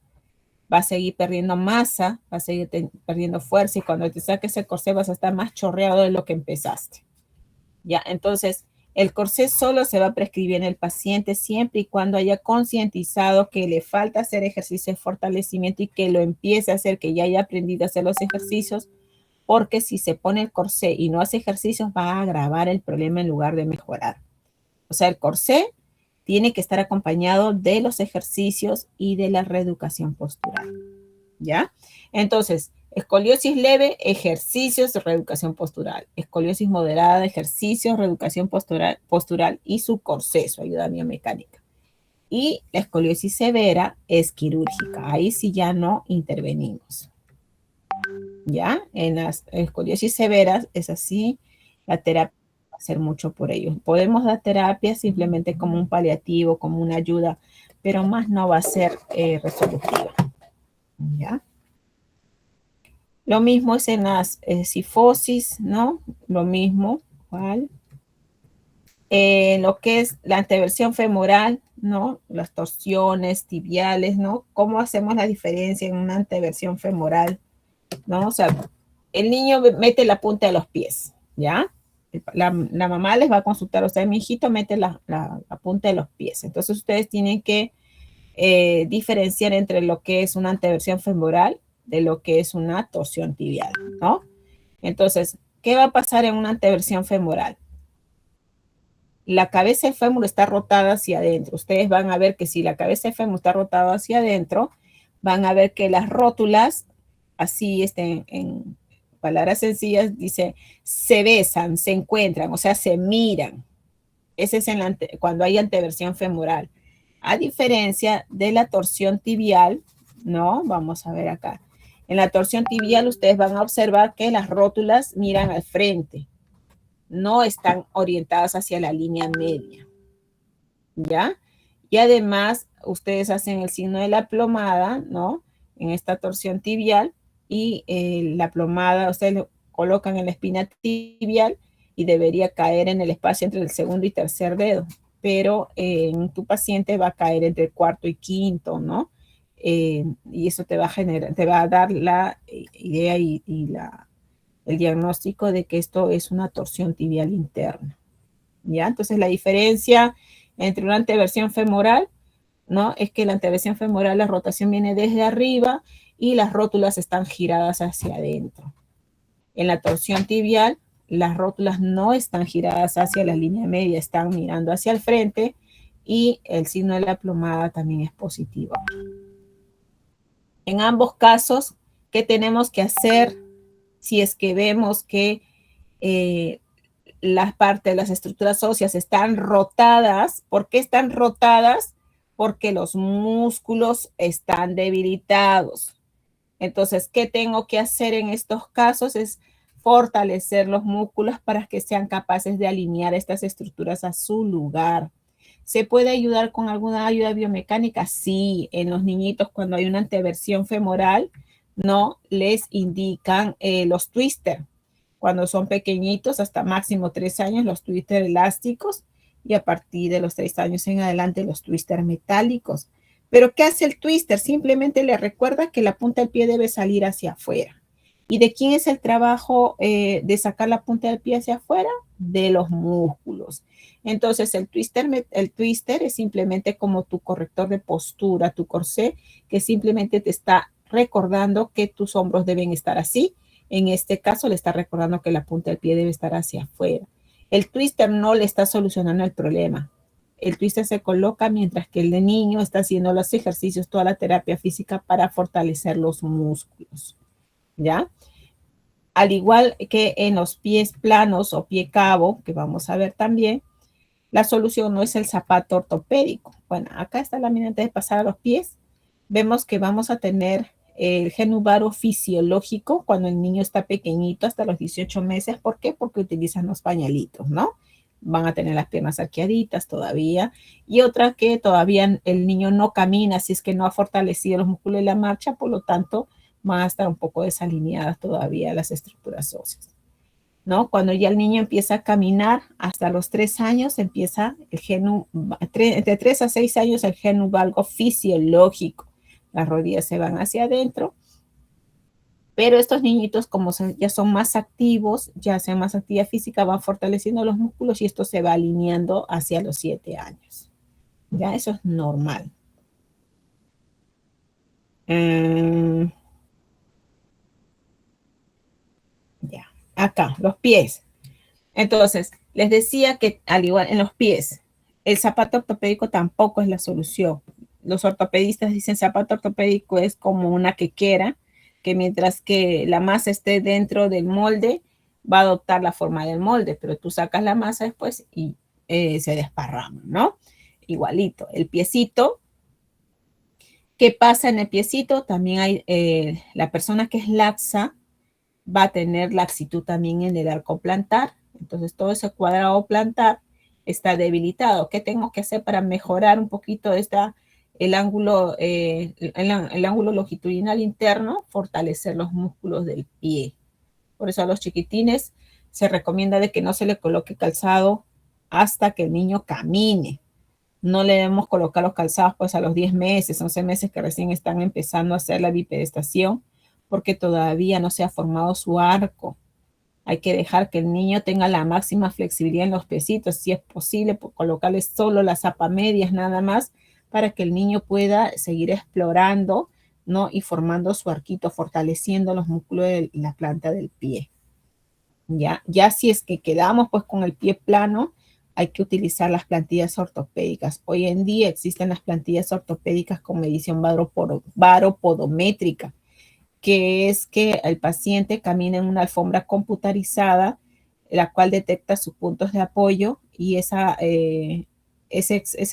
va a seguir perdiendo masa, va a seguir perdiendo fuerza, y cuando te saques el corsé vas a estar más chorreado de lo que empezaste. ¿Ya? Entonces, el corsé solo se va a prescribir en el paciente siempre y cuando haya concientizado que le falta hacer ejercicio de fortalecimiento y que lo empiece a hacer, que ya haya aprendido a hacer los ejercicios, porque si se pone el corsé y no hace ejercicios va a agravar el problema en lugar de mejorar. O sea, el corsé tiene que estar acompañado de los ejercicios y de la reeducación postural. ¿Ya? Entonces, escoliosis leve, ejercicios de reeducación postural. Escoliosis moderada, ejercicios, reeducación postural y su corsé, su ayuda biomecánica. Y la escoliosis severa es quirúrgica. Ahí sí ya no intervenimos. ¿Ya? En las escoliosis severas es así, la terapia va a hacer mucho por ellos. Podemos dar terapia simplemente como un paliativo, como una ayuda, pero más no va a ser resolutiva. ¿Ya? Lo mismo es en las cifosis, ¿no? Lo mismo, ¿cuál? Lo que es la anteversión femoral, ¿no? Las torsiones tibiales, ¿no? ¿Cómo hacemos la diferencia en una anteversión femoral? ¿No? O sea, el niño mete la punta de los pies, ¿ya? La mamá les va a consultar, o sea, mi hijito mete la punta de los pies. Entonces, ustedes tienen que diferenciar entre lo que es una anteversión femoral de lo que es una torsión tibial, ¿no? Entonces, ¿qué va a pasar en una anteversión femoral? La cabeza del fémur está rotada hacia adentro. Ustedes van a ver que si la cabeza del fémur está rotada hacia adentro, van a ver que las rótulas, así en palabras sencillas, dice, se besan, se encuentran, o sea, se miran. Ese es cuando hay anteversión femoral. A diferencia de la torsión tibial, ¿no? Vamos a ver acá. En la torsión tibial ustedes van a observar que las rótulas miran al frente, no están orientadas hacia la línea media, ¿ya? Y además ustedes hacen el signo de la plomada, ¿no? En esta torsión tibial y la plomada, ustedes lo colocan en la espina tibial y debería caer en el espacio entre el segundo y tercer dedo, pero en tu paciente va a caer entre el cuarto y quinto, ¿no? Y eso te va a generar, te va a dar la idea el diagnóstico de que esto es una torsión tibial interna, ¿ya? Entonces la diferencia entre una anteversión femoral, ¿no? Es que la anteversión femoral, la rotación viene desde arriba y las rótulas están giradas hacia adentro. En la torsión tibial, las rótulas no están giradas hacia la línea media, están mirando hacia el frente y el signo de la plomada también es positivo. En ambos casos, ¿qué tenemos que hacer si es que vemos que las partes de las estructuras óseas están rotadas? ¿Por qué están rotadas? Porque los músculos están debilitados. Entonces, ¿qué tengo que hacer en estos casos? Es fortalecer los músculos para que sean capaces de alinear estas estructuras a su lugar. ¿Se puede ayudar con alguna ayuda biomecánica? Sí, en los niñitos cuando hay una anteversión femoral, no les indican los twister. Cuando son pequeñitos, hasta máximo 3 años, los twister elásticos, y a partir de los 3 años en adelante, los twister metálicos. Pero ¿qué hace el twister? Simplemente le recuerda que la punta del pie debe salir hacia afuera. ¿Y de quién es el trabajo de sacar la punta del pie hacia afuera? De los músculos. Entonces, el twister es simplemente como tu corrector de postura, tu corsé, que simplemente te está recordando que tus hombros deben estar así. En este caso, le está recordando que la punta del pie debe estar hacia afuera. El twister no le está solucionando el problema. El twister se coloca mientras que el de niño está haciendo los ejercicios, toda la terapia física para fortalecer los músculos, ¿ya? Al igual que en los pies planos o pie cabo, que vamos a ver también, la solución no es el zapato ortopédico. Bueno, acá está la lámina antes de pasar a los pies. Vemos que vamos a tener el genu varo fisiológico cuando el niño está pequeñito, hasta los 18 meses. ¿Por qué? Porque utilizan los pañalitos, ¿no? Van a tener las piernas arqueaditas todavía. Y otra que todavía el niño no camina, si es que no ha fortalecido los músculos de la marcha, por lo tanto, van a estar un poco desalineadas todavía las estructuras óseas, ¿no? Cuando ya el niño empieza a caminar, hasta los 3 años empieza el entre 3 a 6 años el genu valgo fisiológico. Las rodillas se van hacia adentro, pero estos niñitos, como ya son más activos, ya hacen más actividad física, van fortaleciendo los músculos y esto se va alineando hacia los 7 años. Ya, eso es normal. Ya, acá, los pies. Entonces, les decía que al igual en los pies, el zapato ortopédico tampoco es la solución. Los ortopedistas dicen zapato ortopédico es como una quequera, que mientras que la masa esté dentro del molde, va a adoptar la forma del molde, pero tú sacas la masa después y se desparrama, ¿no? Igualito, el piecito. ¿Qué pasa en el piecito? También hay la persona que es laxa, va a tener laxitud también en el arco plantar. Entonces, todo ese cuadrado plantar está debilitado. ¿Qué tengo que hacer para mejorar un poquito el ángulo longitudinal interno? Fortalecer los músculos del pie. Por eso a los chiquitines se recomienda de que no se le coloque calzado hasta que el niño camine. No le debemos colocar los calzados pues a los 10 meses, 11 meses que recién están empezando a hacer la bipedestación, porque todavía no se ha formado su arco. Hay que dejar que el niño tenga la máxima flexibilidad en los piecitos, si es posible, colocarle solo las zapamedias nada más, para que el niño pueda seguir explorando, ¿no? Y formando su arquito, fortaleciendo los músculos de la planta del pie. Ya si es que quedamos pues con el pie plano, hay que utilizar las plantillas ortopédicas. Hoy en día existen las plantillas ortopédicas con medición baropodométrica, que es que el paciente camina en una alfombra computarizada, la cual detecta sus puntos de apoyo y ese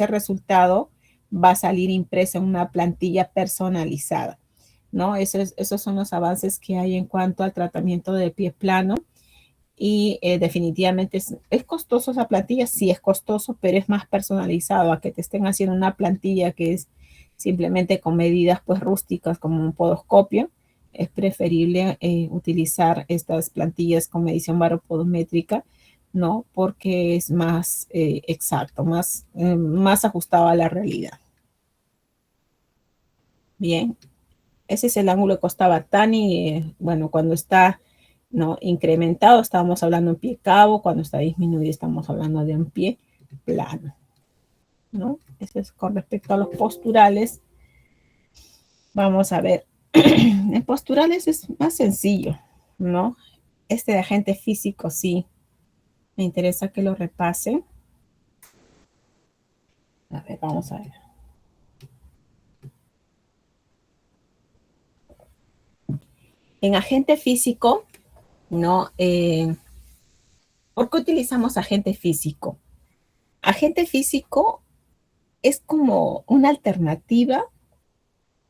resultado va a salir impreso en una plantilla personalizada, ¿no? Esos son los avances que hay en cuanto al tratamiento de pie plano. Y definitivamente es costoso esa plantilla, sí es costoso, pero es más personalizado a que te estén haciendo una plantilla que es simplemente con medidas pues rústicas como un podoscopio. es preferible utilizar estas plantillas con medición baropodométrica, ¿no? Porque es más exacto, más ajustado a la realidad. Bien, ese es el ángulo de costa Battani. Bueno, cuando está, ¿no?, incrementado, estamos hablando de un pie cabo. Cuando está disminuido, estamos hablando de un pie plano, ¿no? Eso es con respecto a los posturales. Vamos a ver. En posturales es más sencillo, ¿no? Este de agente físico, sí. Me interesa que lo repasen. A ver, vamos a ver. En agente físico, ¿no? ¿Por qué utilizamos agente físico? Agente físico es como una alternativa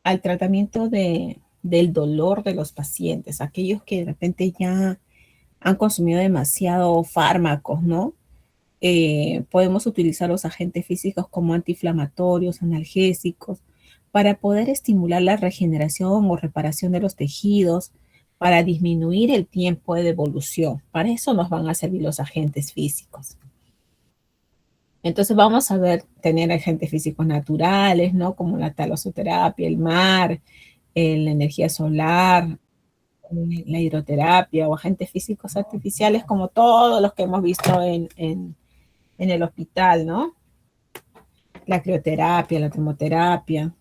al tratamiento del dolor de los pacientes, aquellos que de repente ya han consumido demasiado fármacos, ¿no? Podemos utilizar los agentes físicos como antiinflamatorios, analgésicos, para poder estimular la regeneración o reparación de los tejidos, para disminuir el tiempo de devolución. Para eso nos van a servir los agentes físicos. Entonces vamos a ver, tener agentes físicos naturales, ¿no? Como la talasoterapia, el mar, la energía solar, la hidroterapia, o agentes físicos artificiales como todos los que hemos visto en el hospital, ¿no? La crioterapia, la termoterapia.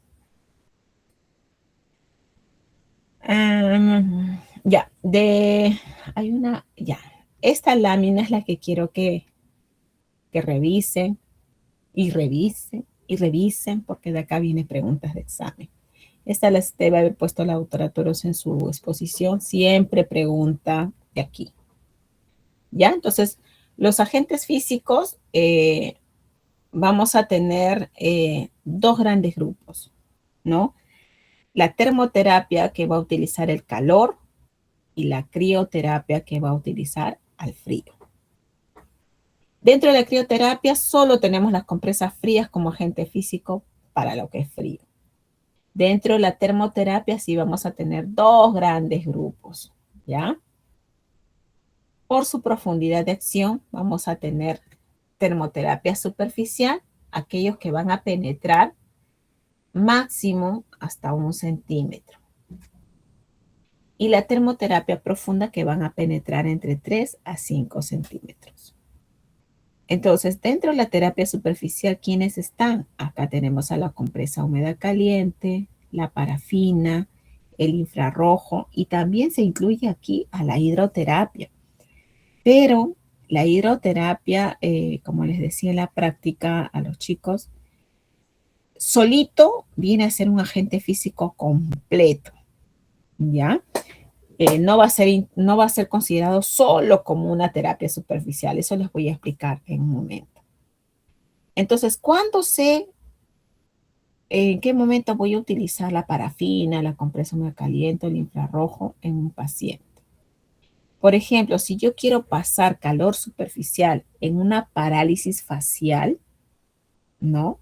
Esta lámina es la que quiero que revisen y revisen y revisen, porque de acá vienen preguntas de examen. Esta las debe haber puesto la doctora Toros en su exposición. Siempre pregunta de aquí. ¿Ya? Entonces, los agentes físicos, vamos a tener dos grandes grupos, ¿no? La termoterapia, que va a utilizar el calor, y la crioterapia, que va a utilizar al frío. Dentro de la crioterapia solo tenemos las compresas frías como agente físico para lo que es frío. Dentro de la termoterapia sí vamos a tener dos grandes grupos, ¿ya? Por su profundidad de acción vamos a tener termoterapia superficial, aquellos que van a penetrar máximo hasta 1 centímetro. Y la termoterapia profunda, que van a penetrar entre 3 a 5 centímetros. Entonces, dentro de la terapia superficial, ¿quiénes están? Acá tenemos a la compresa húmeda caliente, la parafina, el infrarrojo, y también se incluye aquí a la hidroterapia. Pero la hidroterapia, como les decía en la práctica a los chicos, solito viene a ser un agente físico completo, ¿ya? No va a ser considerado solo como una terapia superficial. Eso les voy a explicar en un momento. Entonces, ¿cuándo sé en qué momento voy a utilizar la parafina, la compresa húmeda caliente, el infrarrojo en un paciente? Por ejemplo, si yo quiero pasar calor superficial en una parálisis facial, ¿no?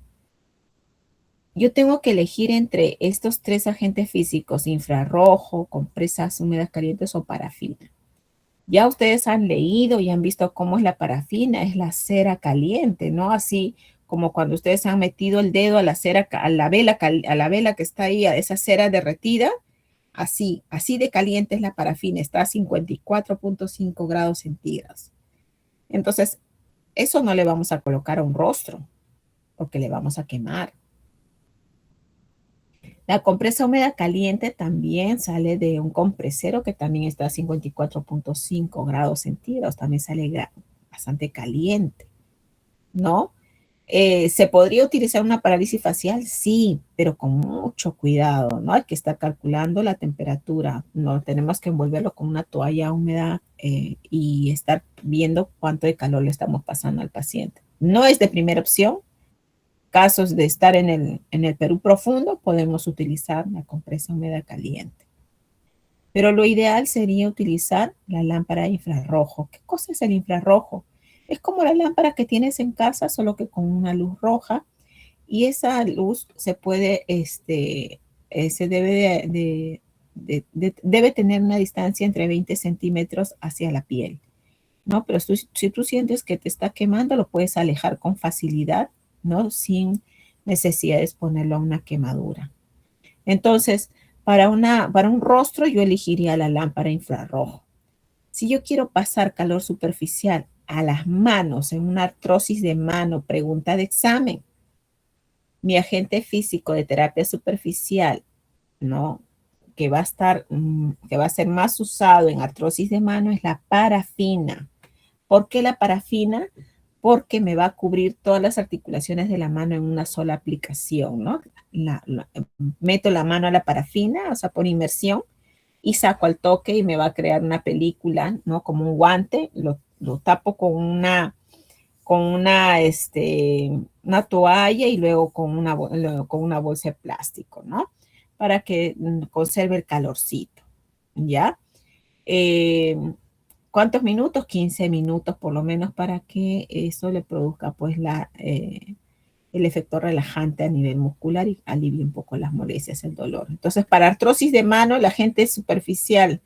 Yo tengo que elegir entre estos tres agentes físicos: infrarrojo, compresas húmedas calientes o parafina. Ya ustedes han leído y han visto cómo es la parafina, es la cera caliente, ¿no? Así como cuando ustedes han metido el dedo a la cera, a la vela que está ahí, a esa cera derretida, así de caliente es la parafina, está a 54.5 grados centígrados. Entonces, eso no le vamos a colocar a un rostro, porque le vamos a quemar. La compresa húmeda caliente también sale de un compresero que también está a 54.5 grados centígrados, también sale bastante caliente, ¿no? ¿Se podría utilizar una parálisis facial? Sí, pero con mucho cuidado, ¿no? Hay que estar calculando la temperatura, no tenemos que envolverlo con una toalla húmeda y estar viendo cuánto de calor le estamos pasando al paciente. No es de primera opción. Casos de estar en el Perú profundo, podemos utilizar la compresa húmeda caliente. Pero lo ideal sería utilizar la lámpara de infrarrojo. ¿Qué cosa es el infrarrojo? Es como la lámpara que tienes en casa, solo que con una luz roja. Y esa luz se puede, se debe debe tener una distancia entre 20 centímetros hacia la piel, ¿no? Pero si tú sientes que te está quemando, lo puedes alejar con facilidad, ¿no? Sin necesidad de exponerlo a una quemadura. Entonces, para un rostro yo elegiría la lámpara infrarrojo. Si yo quiero pasar calor superficial a las manos en una artrosis de mano, pregunta de examen, mi agente físico de terapia superficial, ¿no? Que va a ser más usado en artrosis de mano es la parafina. ¿Por qué la parafina? Porque me va a cubrir todas las articulaciones de la mano en una sola aplicación, ¿no? Meto la mano a la parafina, o sea, por inmersión, y saco al toque y me va a crear una película, ¿no? Como un guante, lo tapo con una toalla y luego con una bolsa de plástico, ¿no? Para que conserve el calorcito, ¿ya? ¿Cuántos minutos? 15 minutos por lo menos para que eso le produzca pues el efecto relajante a nivel muscular y alivie un poco las molestias, el dolor. Entonces, para artrosis de mano, la agente superficial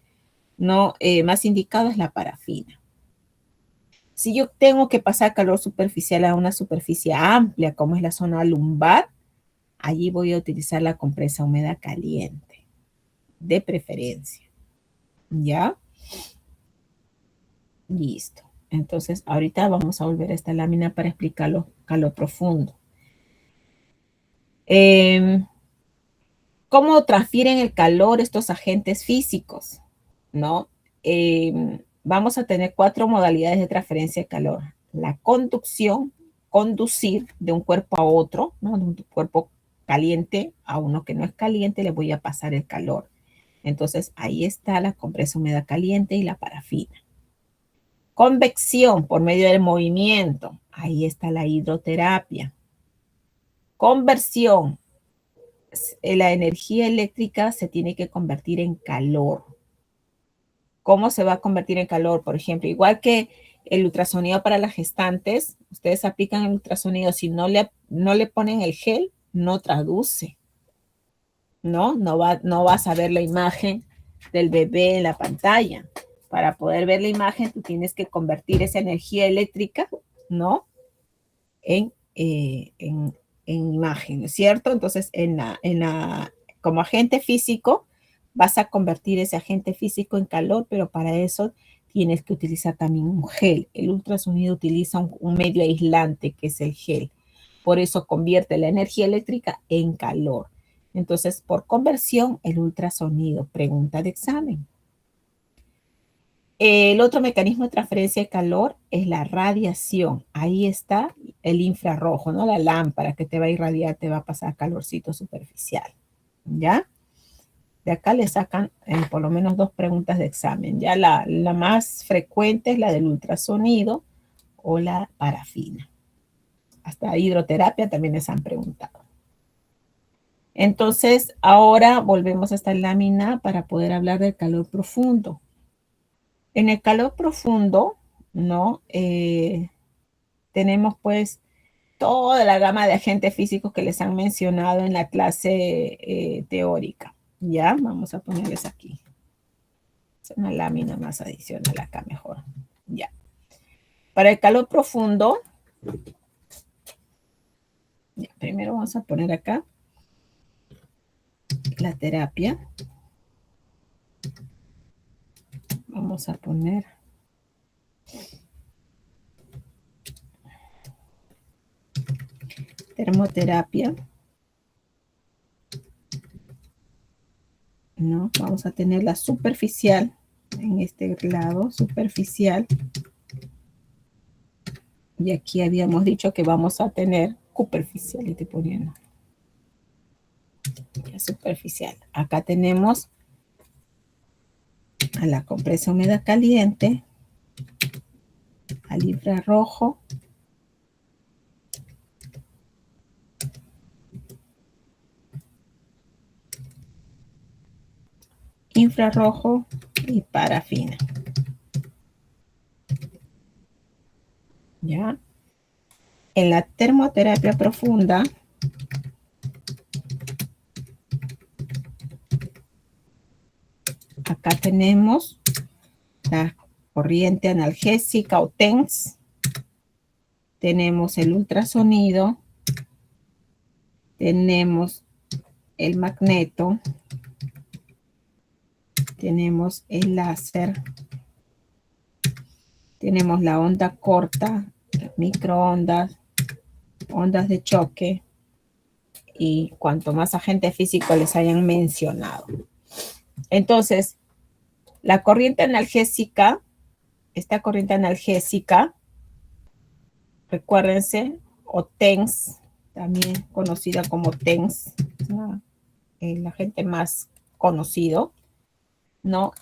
no más indicado es la parafina. Si yo tengo que pasar calor superficial a una superficie amplia, como es la zona lumbar, allí voy a utilizar la compresa húmeda caliente, de preferencia. ¿Ya? Listo. Entonces, ahorita vamos a volver a esta lámina para explicarlo calor profundo. ¿Cómo transfieren el calor estos agentes físicos? ¿No? Vamos a tener 4 modalidades de transferencia de calor. La conducción, conducir de un cuerpo a otro, ¿no? De un cuerpo caliente a uno que no es caliente, le voy a pasar el calor. Entonces, ahí está la compresa húmeda caliente y la parafina. Convección por medio del movimiento. Ahí está la hidroterapia. Conversión. La energía eléctrica se tiene que convertir en calor. ¿Cómo se va a convertir en calor? Por ejemplo, igual que el ultrasonido para las gestantes, ustedes aplican el ultrasonido, si no le ponen el gel, no traduce. No vas a ver la imagen del bebé en la pantalla. Para poder ver la imagen, tú tienes que convertir esa energía eléctrica, ¿no? En imagen, ¿no es cierto? Entonces, como agente físico, vas a convertir ese agente físico en calor, pero para eso tienes que utilizar también un gel. El ultrasonido utiliza un medio aislante, que es el gel. Por eso convierte la energía eléctrica en calor. Entonces, por conversión, el ultrasonido. Pregunta de examen. El otro mecanismo de transferencia de calor es la radiación. Ahí está el infrarrojo, ¿no? La lámpara que te va a irradiar, te va a pasar calorcito superficial, ¿ya? De acá le sacan por lo menos 2 preguntas de examen. Ya la más frecuente es la del ultrasonido o la parafina. Hasta hidroterapia también les han preguntado. Entonces, ahora volvemos a esta lámina para poder hablar del calor profundo. En el calor profundo, ¿no? Tenemos pues toda la gama de agentes físicos que les han mencionado en la clase teórica. Ya, vamos a ponerles aquí. Es una lámina más adicional acá mejor. Ya. Para el calor profundo, ya, primero vamos a poner acá la terapia. Vamos a poner termoterapia. ¿No? Vamos a tener la superficial en este lado, superficial. Y aquí habíamos dicho que vamos a tener superficial, y te poniendo ya superficial. Acá tenemos a la compresa húmeda caliente, al infrarrojo, infrarrojo y parafina. ¿Ya? En la termoterapia profunda, Acá tenemos la corriente analgésica o TENS. Tenemos el ultrasonido. Tenemos el magneto. Tenemos el láser. Tenemos la onda corta, microondas, ondas de choque y cuanto más agentes físicos les hayan mencionado. Entonces, la corriente analgésica, esta corriente analgésica, recuérdense, o TENS, también conocida como TENS, ¿no? El agente más conocido, ¿no?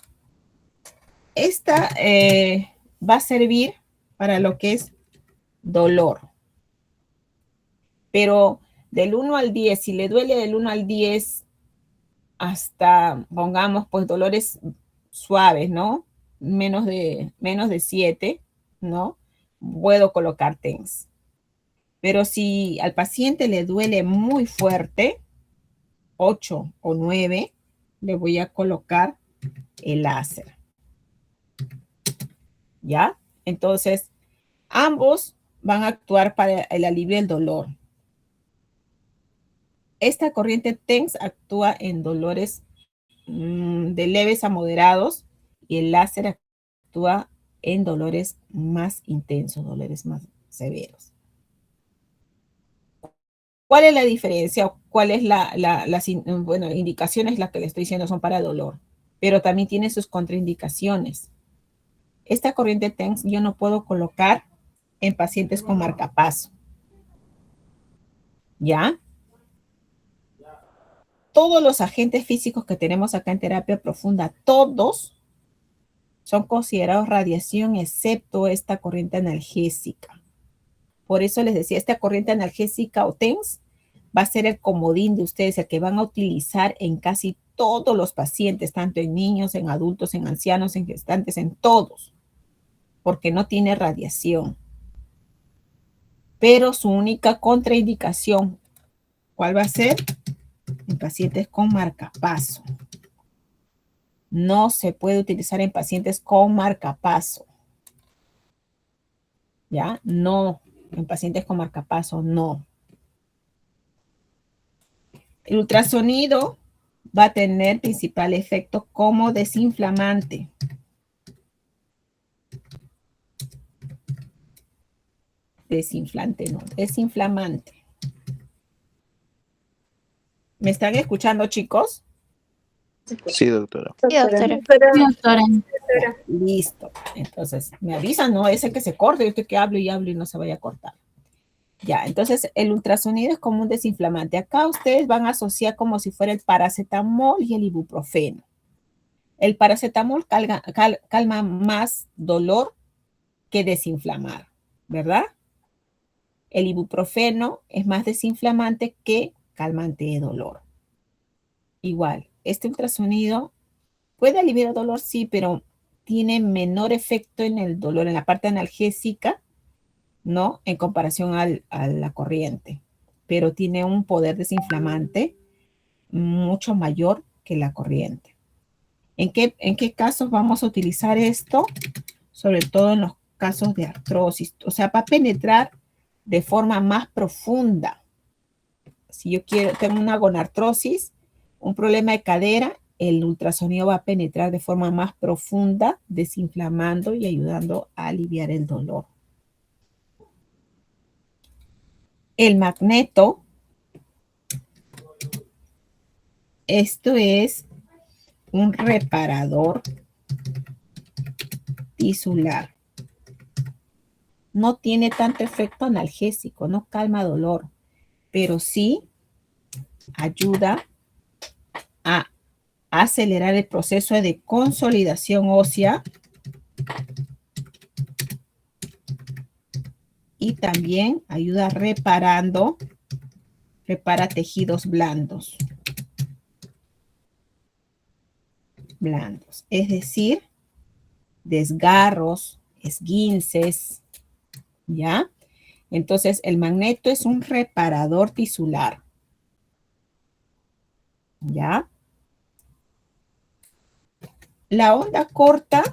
Esta va a servir para lo que es dolor. Pero del 1 al 10, si le duele del 1 al 10 hasta, pongamos, pues dolores suaves, ¿no? Menos de 7, ¿no? Puedo colocar TENS. Pero si al paciente le duele muy fuerte, 8 o 9, le voy a colocar el láser. ¿Ya? Entonces, ambos van a actuar para el alivio del dolor. Esta corriente TENS actúa en dolores de leves a moderados y el láser actúa en dolores más intensos, dolores más severos. ¿Cuál es la diferencia? ¿Cuál es las indicaciones? Las que le estoy diciendo son para dolor, pero también tiene sus contraindicaciones. Esta corriente TENS yo no puedo colocar en pacientes con marcapaso. ¿Ya? Todos los agentes físicos que tenemos acá en terapia profunda, todos son considerados radiación, excepto esta corriente analgésica. Por eso les decía, esta corriente analgésica o TENS va a ser el comodín de ustedes, el que van a utilizar en casi todos los pacientes, tanto en niños, en adultos, en ancianos, en gestantes, en todos, porque no tiene radiación. Pero su única contraindicación, ¿cuál va a ser? En pacientes con marcapaso. No se puede utilizar en pacientes con marcapaso. ¿Ya? No, en pacientes con marcapaso, no. El ultrasonido va a tener principal efecto como desinflamante. Desinflante, no, desinflamante. ¿Me están escuchando, chicos? Sí, doctora. Sí, doctora. Ya, listo. Entonces, me avisan, ¿no? Ese que se corte, yo que hablo y no se vaya a cortar. Ya, entonces el ultrasonido es como un desinflamante. Acá ustedes van a asociar como si fuera el paracetamol y el ibuprofeno. El paracetamol calma más dolor que desinflamar, ¿verdad? El ibuprofeno es más desinflamante que calmante de dolor. Igual, este ultrasonido puede aliviar el dolor, sí, pero tiene menor efecto en el dolor, en la parte analgésica, ¿no? En comparación a la corriente, pero tiene un poder desinflamante mucho mayor que la corriente. ¿En qué casos vamos a utilizar esto? Sobre todo en los casos de artrosis, o sea, va a penetrar de forma más profunda. Si yo tengo una gonartrosis, un problema de cadera, el ultrasonido va a penetrar de forma más profunda, desinflamando y ayudando a aliviar el dolor. El magneto, esto es un reparador tisular. No tiene tanto efecto analgésico, no calma dolor, pero sí ayuda a acelerar el proceso de consolidación ósea y también ayuda repara tejidos blandos. Es decir, desgarros, esguinces, ¿ya? Entonces, el magneto es un reparador tisular, ¿ya? La onda corta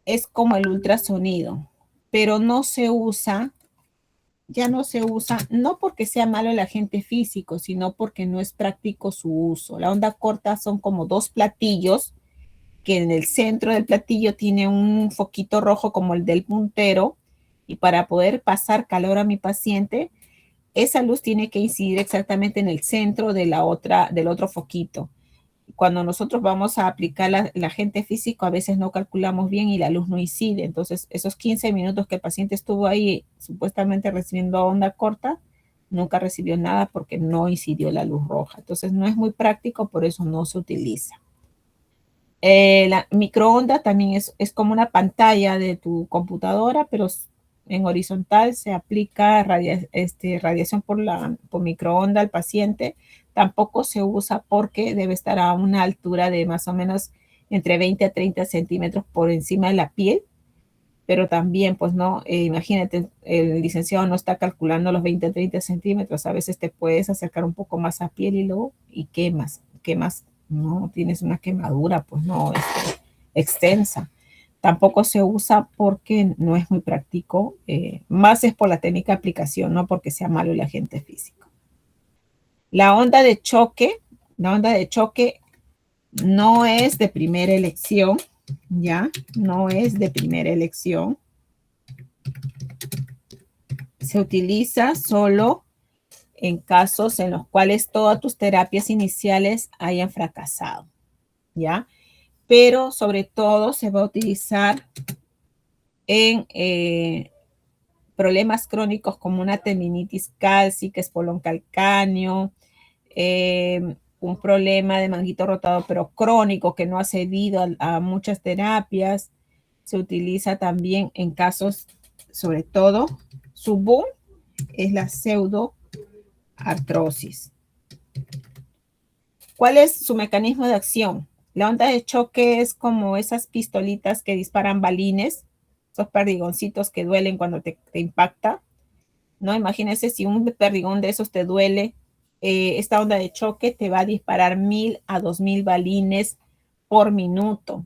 es como el ultrasonido, pero no se usa, ya no se usa, no porque sea malo el agente físico, sino porque no es práctico su uso. La onda corta son como dos platillos que en el centro del platillo tiene un foquito rojo como el del puntero, y para poder pasar calor a mi paciente, esa luz tiene que incidir exactamente en el centro de del otro foquito. Cuando nosotros vamos a aplicar el agente físico, a veces no calculamos bien y la luz no incide. Entonces, esos 15 minutos que el paciente estuvo ahí supuestamente recibiendo onda corta, nunca recibió nada porque no incidió la luz roja. Entonces, no es muy práctico, por eso no se utiliza. La microonda también es como una pantalla de tu computadora, pero en horizontal se aplica radiación por microonda al paciente. Tampoco se usa porque debe estar a una altura de más o menos entre 20 a 30 centímetros por encima de la piel, pero también, pues no, imagínate, el licenciado no está calculando los 20 a 30 centímetros, a veces te puedes acercar un poco más a piel y quemas, no, tienes una quemadura, pues no, extensa. Tampoco se usa porque no es muy práctico, más es por la técnica de aplicación, no porque sea malo el agente físico. La onda de choque no es de primera elección, ¿ya? No es de primera elección. Se utiliza solo en casos en los cuales todas tus terapias iniciales hayan fracasado, ¿ya? Pero sobre todo se va a utilizar en problemas crónicos como una tendinitis cálcica, espolón calcáneo, un problema de manguito rotado pero crónico que no ha cedido a muchas terapias. Se utiliza también en casos, sobre todo, su boom es la pseudoartrosis. ¿Cuál es su mecanismo de acción? La onda de choque es como esas pistolitas que disparan balines, esos perdigoncitos que duelen cuando te impacta, ¿no? Imagínense si un perdigón de esos te duele, esta onda de choque te va a disparar 1000 a 2000 balines por minuto.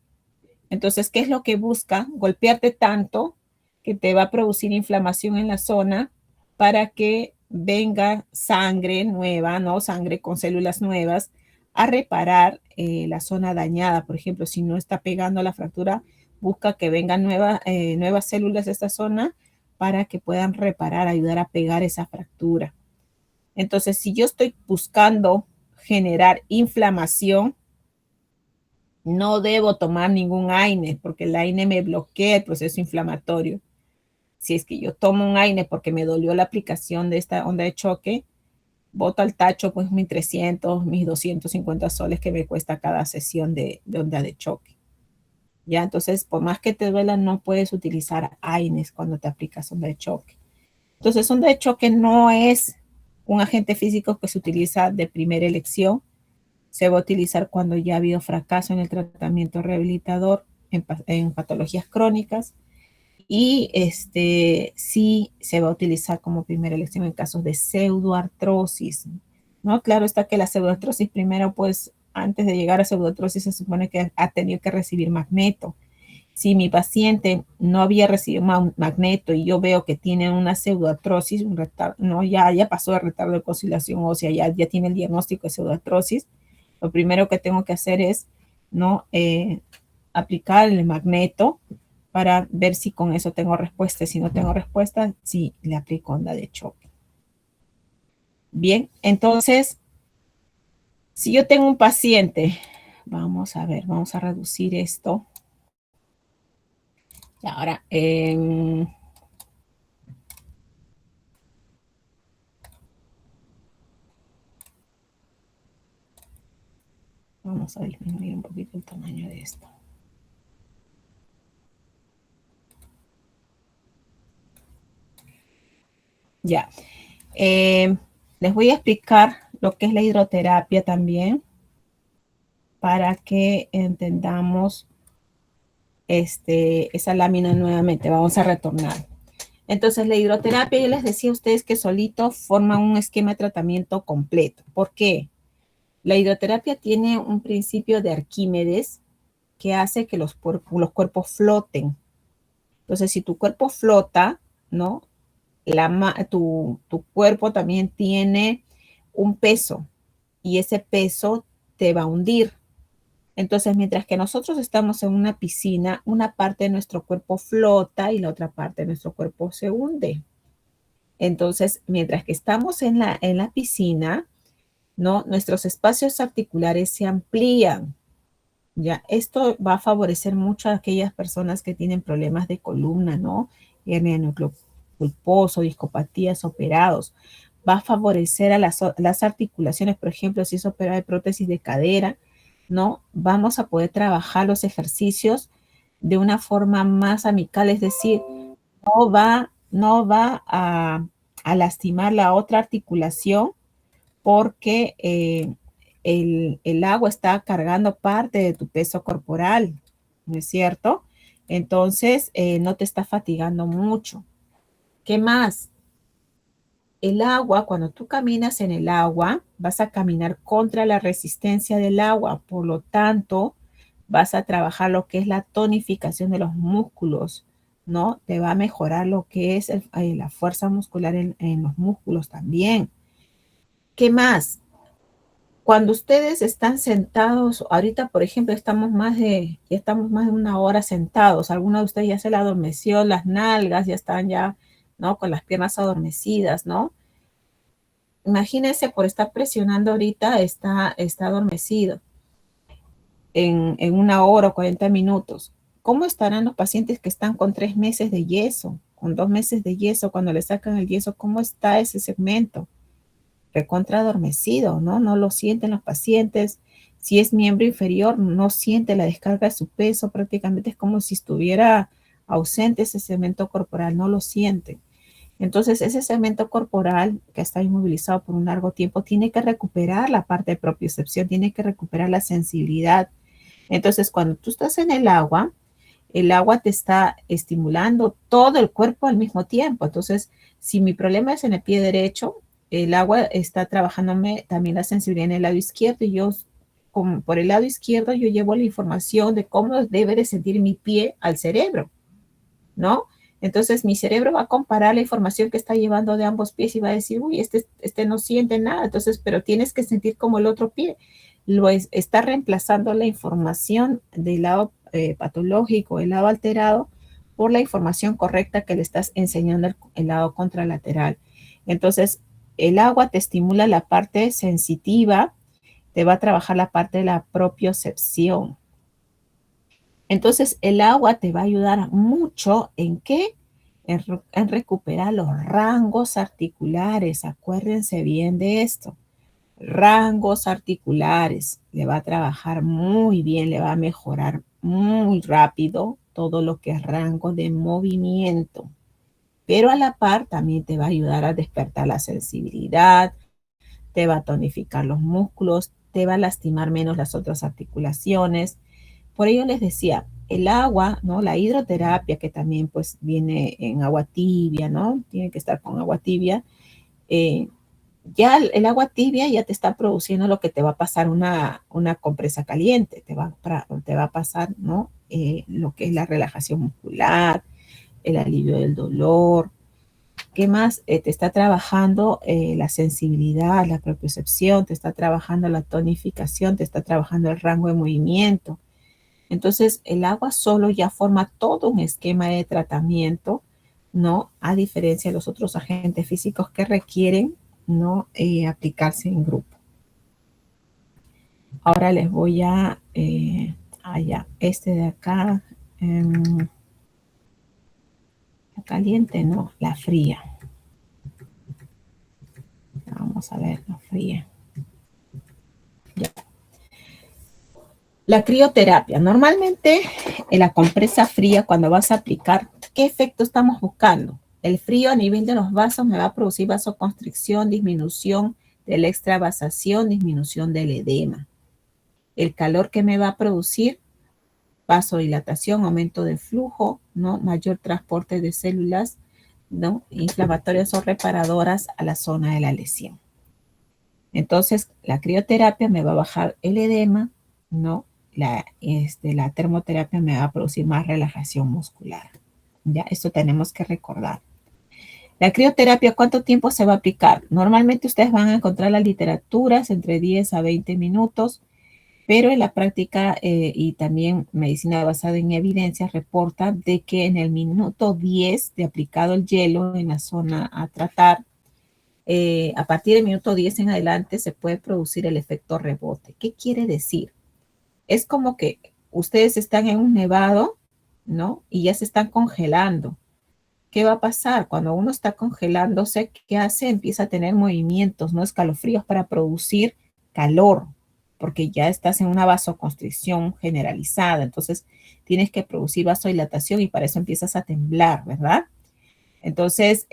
Entonces, ¿qué es lo que busca? Golpearte tanto que te va a producir inflamación en la zona para que venga sangre nueva, ¿no? Sangre con células nuevas a reparar la zona dañada. Por ejemplo, si no está pegando la fractura, busca que vengan nuevas células de esta zona para que puedan reparar, ayudar a pegar esa fractura. Entonces, si yo estoy buscando generar inflamación, no debo tomar ningún AINE porque el AINE me bloquea el proceso inflamatorio. Si es que yo tomo un AINE porque me dolió la aplicación de esta onda de choque, boto al tacho pues mis 300, mis 250 soles que me cuesta cada sesión de onda de choque. Ya, entonces, por más que te duela, no puedes utilizar AINES cuando te aplicas onda de choque. Entonces, onda de choque no es un agente físico que se utiliza de primera elección. Se va a utilizar cuando ya ha habido fracaso en el tratamiento rehabilitador en patologías crónicas, y sí se va a utilizar como primera elección en casos de pseudoartrosis, ¿no? Claro está que la pseudoartrosis primero, pues antes de llegar a pseudoartrosis se supone que ha tenido que recibir magneto. Si mi paciente no había recibido magneto y yo veo que tiene una pseudoartrosis, no, ya pasó de retardo de conciliación ósea, ya tiene el diagnóstico de pseudoartrosis, lo primero que tengo que hacer es, ¿no? Aplicar el magneto para ver si con eso tengo respuesta. Si no tengo respuesta, sí le aplico onda de choque. Bien, entonces, si yo tengo un paciente, vamos a ver, vamos a reducir esto. Y ahora, vamos a disminuir un poquito el tamaño de esto. Ya. Les voy a explicar lo que es la hidroterapia también para que entendamos esa lámina nuevamente. Vamos a retornar. Entonces, la hidroterapia, yo les decía a ustedes que solito forma un esquema de tratamiento completo. ¿Por qué? La hidroterapia tiene un principio de Arquímedes que hace que los cuerpos floten. Entonces, si tu cuerpo flota, ¿no? Tu cuerpo también tiene un peso y ese peso te va a hundir. Entonces, mientras que nosotros estamos en una piscina, una parte de nuestro cuerpo flota y la otra parte de nuestro cuerpo se hunde. Entonces, mientras que estamos en la piscina, ¿no? Nuestros espacios articulares se amplían. Ya, esto va a favorecer mucho a aquellas personas que tienen problemas de columna, ¿no? Hernia de núcleo pulposo, discopatías, operados. Va a favorecer a las articulaciones, por ejemplo, si es operada de prótesis de cadera, ¿no? Vamos a poder trabajar los ejercicios de una forma más amical, es decir, no va a lastimar la otra articulación porque el agua está cargando parte de tu peso corporal, ¿no es cierto? Entonces, no te está fatigando mucho. ¿Qué más? El agua, cuando tú caminas en el agua, vas a caminar contra la resistencia del agua. Por lo tanto, vas a trabajar lo que es la tonificación de los músculos, ¿no? Te va a mejorar lo que es la fuerza muscular en los músculos también. ¿Qué más? Cuando ustedes están sentados, ahorita, por ejemplo, ya estamos más de una hora sentados. Alguno de ustedes ya se le adormeció las nalgas, ya están ya, ¿no? Con las piernas adormecidas, ¿no? Imagínense por estar presionando ahorita, está adormecido en una hora o 40 minutos. ¿Cómo estarán los pacientes que están con 3 meses de yeso, con 2 meses de yeso, cuando le sacan el yeso? ¿Cómo está ese segmento? Recontra adormecido, ¿no? No lo sienten los pacientes. Si es miembro inferior, no siente la descarga de su peso, prácticamente es como si estuviera ausente ese segmento corporal, no lo siente. Entonces, ese segmento corporal que está inmovilizado por un largo tiempo tiene que recuperar la parte de propiocepción, tiene que recuperar la sensibilidad. Entonces, cuando tú estás en el agua te está estimulando todo el cuerpo al mismo tiempo. Entonces, si mi problema es en el pie derecho, el agua está trabajándome también la sensibilidad en el lado izquierdo y yo, como por el lado izquierdo, yo llevo la información de cómo debe de sentir mi pie al cerebro, ¿no? Entonces, mi cerebro va a comparar la información que está llevando de ambos pies y va a decir, uy, este no siente nada, entonces, pero tienes que sentir como el otro pie. Está reemplazando la información del lado patológico, el lado alterado, por la información correcta que le estás enseñando el lado contralateral. Entonces, el agua te estimula la parte sensitiva, te va a trabajar la parte de la propiocepción. Entonces, el agua te va a ayudar mucho ¿en qué? En recuperar los rangos articulares. Acuérdense bien de esto. Rangos articulares. Le va a trabajar muy bien, le va a mejorar muy rápido todo lo que es rango de movimiento. Pero a la par también te va a ayudar a despertar la sensibilidad, te va a tonificar los músculos, te va a lastimar menos las otras articulaciones. Por ello les decía, el agua, ¿no? La hidroterapia, que también pues viene en agua tibia, ¿no? Tiene que estar con agua tibia. Ya el agua tibia ya te está produciendo lo que te va a pasar una compresa caliente, te va a pasar, ¿no? Lo que es la relajación muscular, el alivio del dolor. ¿Qué más? Te está trabajando la sensibilidad, la propiocepción, te está trabajando la tonificación, te está trabajando el rango de movimiento. Entonces, el agua solo ya forma todo un esquema de tratamiento, ¿no? A diferencia de los otros agentes físicos que requieren, ¿no? Aplicarse en grupo. Ahora les voy a, este de acá, la caliente, no, la fría. Vamos a ver, la fría. Ya. La crioterapia. Normalmente en la compresa fría, cuando vas a aplicar, ¿qué efecto estamos buscando? El frío a nivel de los vasos me va a producir vasoconstricción, disminución de la extravasación, disminución del edema. El calor que me va a producir, vasodilatación, aumento de flujo, ¿no? Mayor transporte de células, ¿no? Inflamatorias o reparadoras a la zona de la lesión. Entonces, la crioterapia me va a bajar el edema, ¿no? la termoterapia me va a producir más relajación muscular. Ya, esto tenemos que recordar. La crioterapia, ¿cuánto tiempo se va a aplicar? Normalmente ustedes van a encontrar las literaturas entre 10 a 20 minutos, pero en la práctica y también medicina basada en evidencias reporta de que en el minuto 10 de aplicado el hielo en la zona a tratar, a partir del minuto 10 en adelante se puede producir el efecto rebote. ¿Qué quiere decir? Es como que ustedes están en un nevado, ¿no? Y ya se están congelando. ¿Qué va a pasar? Cuando uno está congelándose, ¿qué hace? Empieza a tener movimientos, ¿no? Escalofríos para producir calor, porque ya estás en una vasoconstricción generalizada. Entonces, tienes que producir vasodilatación y para eso empiezas a temblar, ¿verdad? Entonces,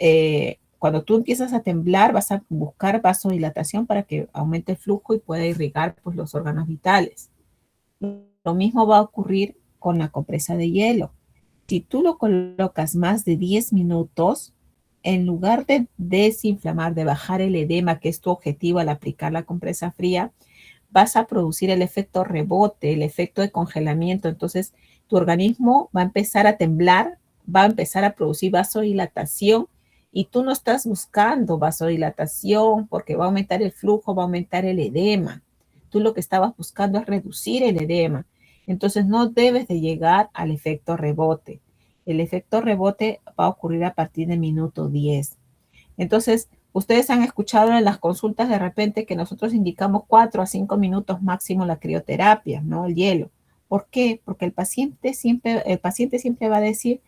cuando tú empiezas a temblar, vas a buscar vasodilatación para que aumente el flujo y pueda irrigar pues, los órganos vitales. Lo mismo va a ocurrir con la compresa de hielo. Si tú lo colocas más de 10 minutos, en lugar de desinflamar, de bajar el edema, que es tu objetivo al aplicar la compresa fría, vas a producir el efecto rebote, el efecto de congelamiento. Entonces, tu organismo va a empezar a temblar, va a empezar a producir vasodilatación y tú no estás buscando vasodilatación porque va a aumentar el flujo, va a aumentar el edema. Tú lo que estabas buscando es reducir el edema. Entonces, no debes de llegar al efecto rebote. El efecto rebote va a ocurrir a partir del minuto 10. Entonces, ustedes han escuchado en las consultas de repente que nosotros indicamos 4 a 5 minutos máximo la crioterapia, ¿no? El hielo. ¿Por qué? Porque el paciente siempre va a decir,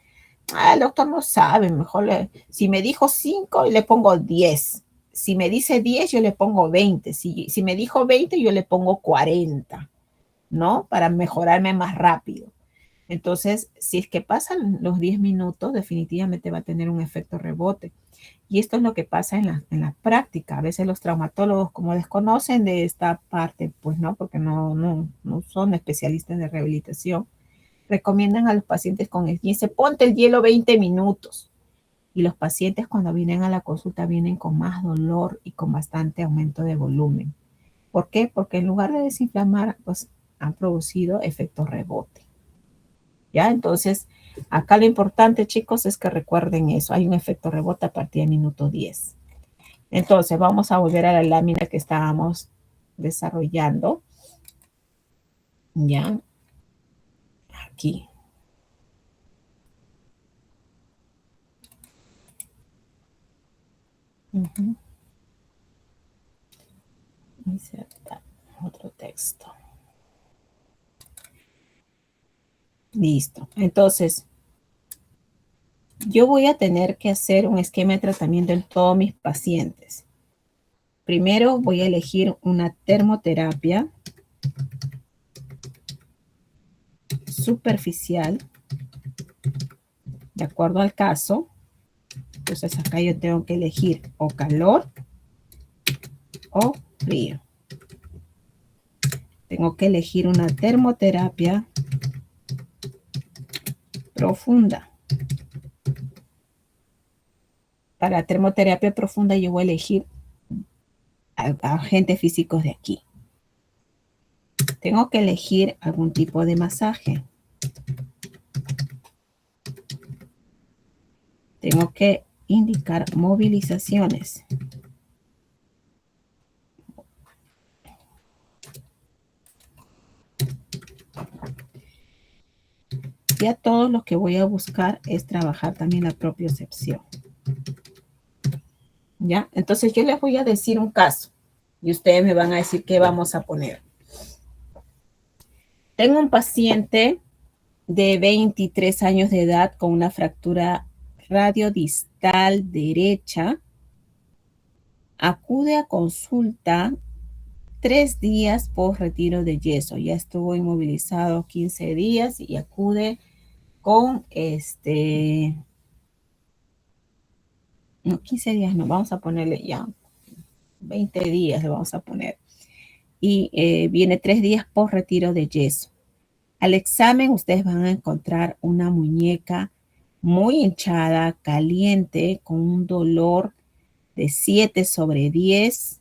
el doctor no sabe, mejor si me dijo 5, le pongo 10. Si me dice 10, yo le pongo 20. Si me dijo 20, yo le pongo 40, ¿no? Para mejorarme más rápido. Entonces, si es que pasan los 10 minutos, definitivamente va a tener un efecto rebote. Y esto es lo que pasa en la práctica. A veces los traumatólogos, como desconocen de esta parte, pues no, porque no son especialistas de rehabilitación, recomiendan a los pacientes con esguince, ponte el hielo 20 minutos. Y los pacientes cuando vienen a la consulta vienen con más dolor y con bastante aumento de volumen. ¿Por qué? Porque en lugar de desinflamar, pues han producido efecto rebote. ¿Ya? Entonces, acá lo importante, chicos, es que recuerden eso. Hay un efecto rebote a partir del minuto 10. Entonces, vamos a volver a la lámina que estábamos desarrollando. ¿Ya? Aquí. Insertar otro texto. Listo. Entonces, yo voy a tener que hacer un esquema de tratamiento en todos mis pacientes. Primero voy a elegir una termoterapia superficial, de acuerdo al caso. Entonces acá yo tengo que elegir o calor o frío. Tengo que elegir una termoterapia profunda. Para termoterapia profunda yo voy a elegir agentes físicos de aquí. Tengo que elegir algún tipo de masaje. Tengo que indicar movilizaciones. Ya todo lo que voy a buscar es trabajar también la propiocepción. ¿Ya? Entonces yo les voy a decir un caso y ustedes me van a decir qué vamos a poner. Tengo un paciente de 23 años de edad con una fractura radiodistal derecha. Acude a consulta 3 días post retiro de yeso. Ya estuvo inmovilizado 15 días y acude con no, 15 días no, vamos a ponerle ya 20 días le vamos a poner. Y viene 3 días post retiro de yeso. Al examen ustedes van a encontrar una muñeca muy hinchada, caliente, con un dolor de 7/10,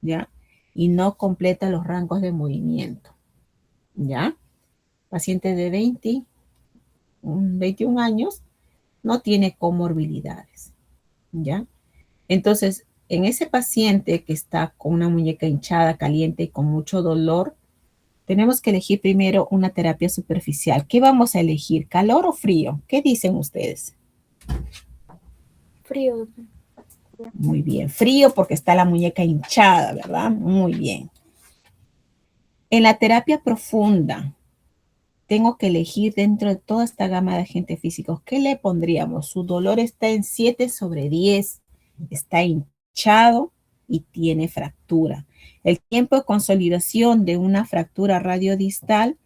¿ya? Y no completa los rangos de movimiento. ¿Ya? Paciente de 21 años, no tiene comorbilidades, ¿ya? Entonces, en ese paciente que está con una muñeca hinchada, caliente y con mucho dolor, tenemos que elegir primero una terapia superficial. ¿Qué vamos a elegir? ¿Calor o frío? ¿Qué dicen ustedes? Frío. Muy bien. Frío porque está la muñeca hinchada, ¿verdad? Muy bien. En la terapia profunda, tengo que elegir dentro de toda esta gama de agentes físicos. ¿Qué le pondríamos? Su dolor está en 7/10. Está hinchado y tiene fractura. El tiempo de consolidación de una fractura radiodistal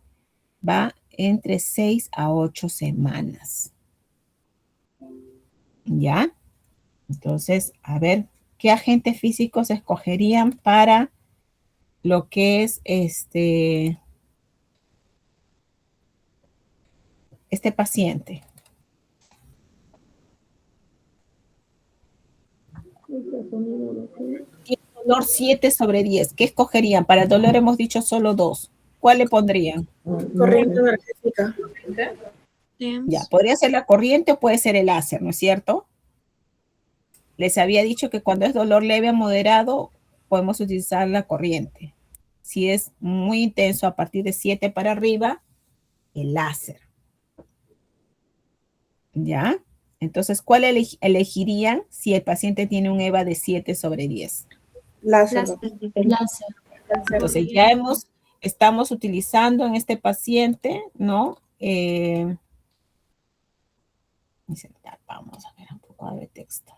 va entre 6 a 8 semanas. ¿Ya? Entonces, a ver, ¿qué agentes físicos escogerían para lo que es este paciente? Tiene dolor 7/10. ¿Qué escogerían? Para el dolor hemos dicho solo 2. ¿Cuál le pondrían? Corriente energética. Ya, podría ser la corriente o puede ser el láser, ¿no es cierto? Les había dicho que cuando es dolor leve a moderado, podemos utilizar la corriente. Si es muy intenso, a partir de 7 para arriba, el láser. ¿Ya? Entonces, ¿cuál elegirían si el paciente tiene un EVA de 7/10? Láser. Láser. Entonces, ya estamos utilizando en este paciente, ¿no? Vamos a ver un poco de texto.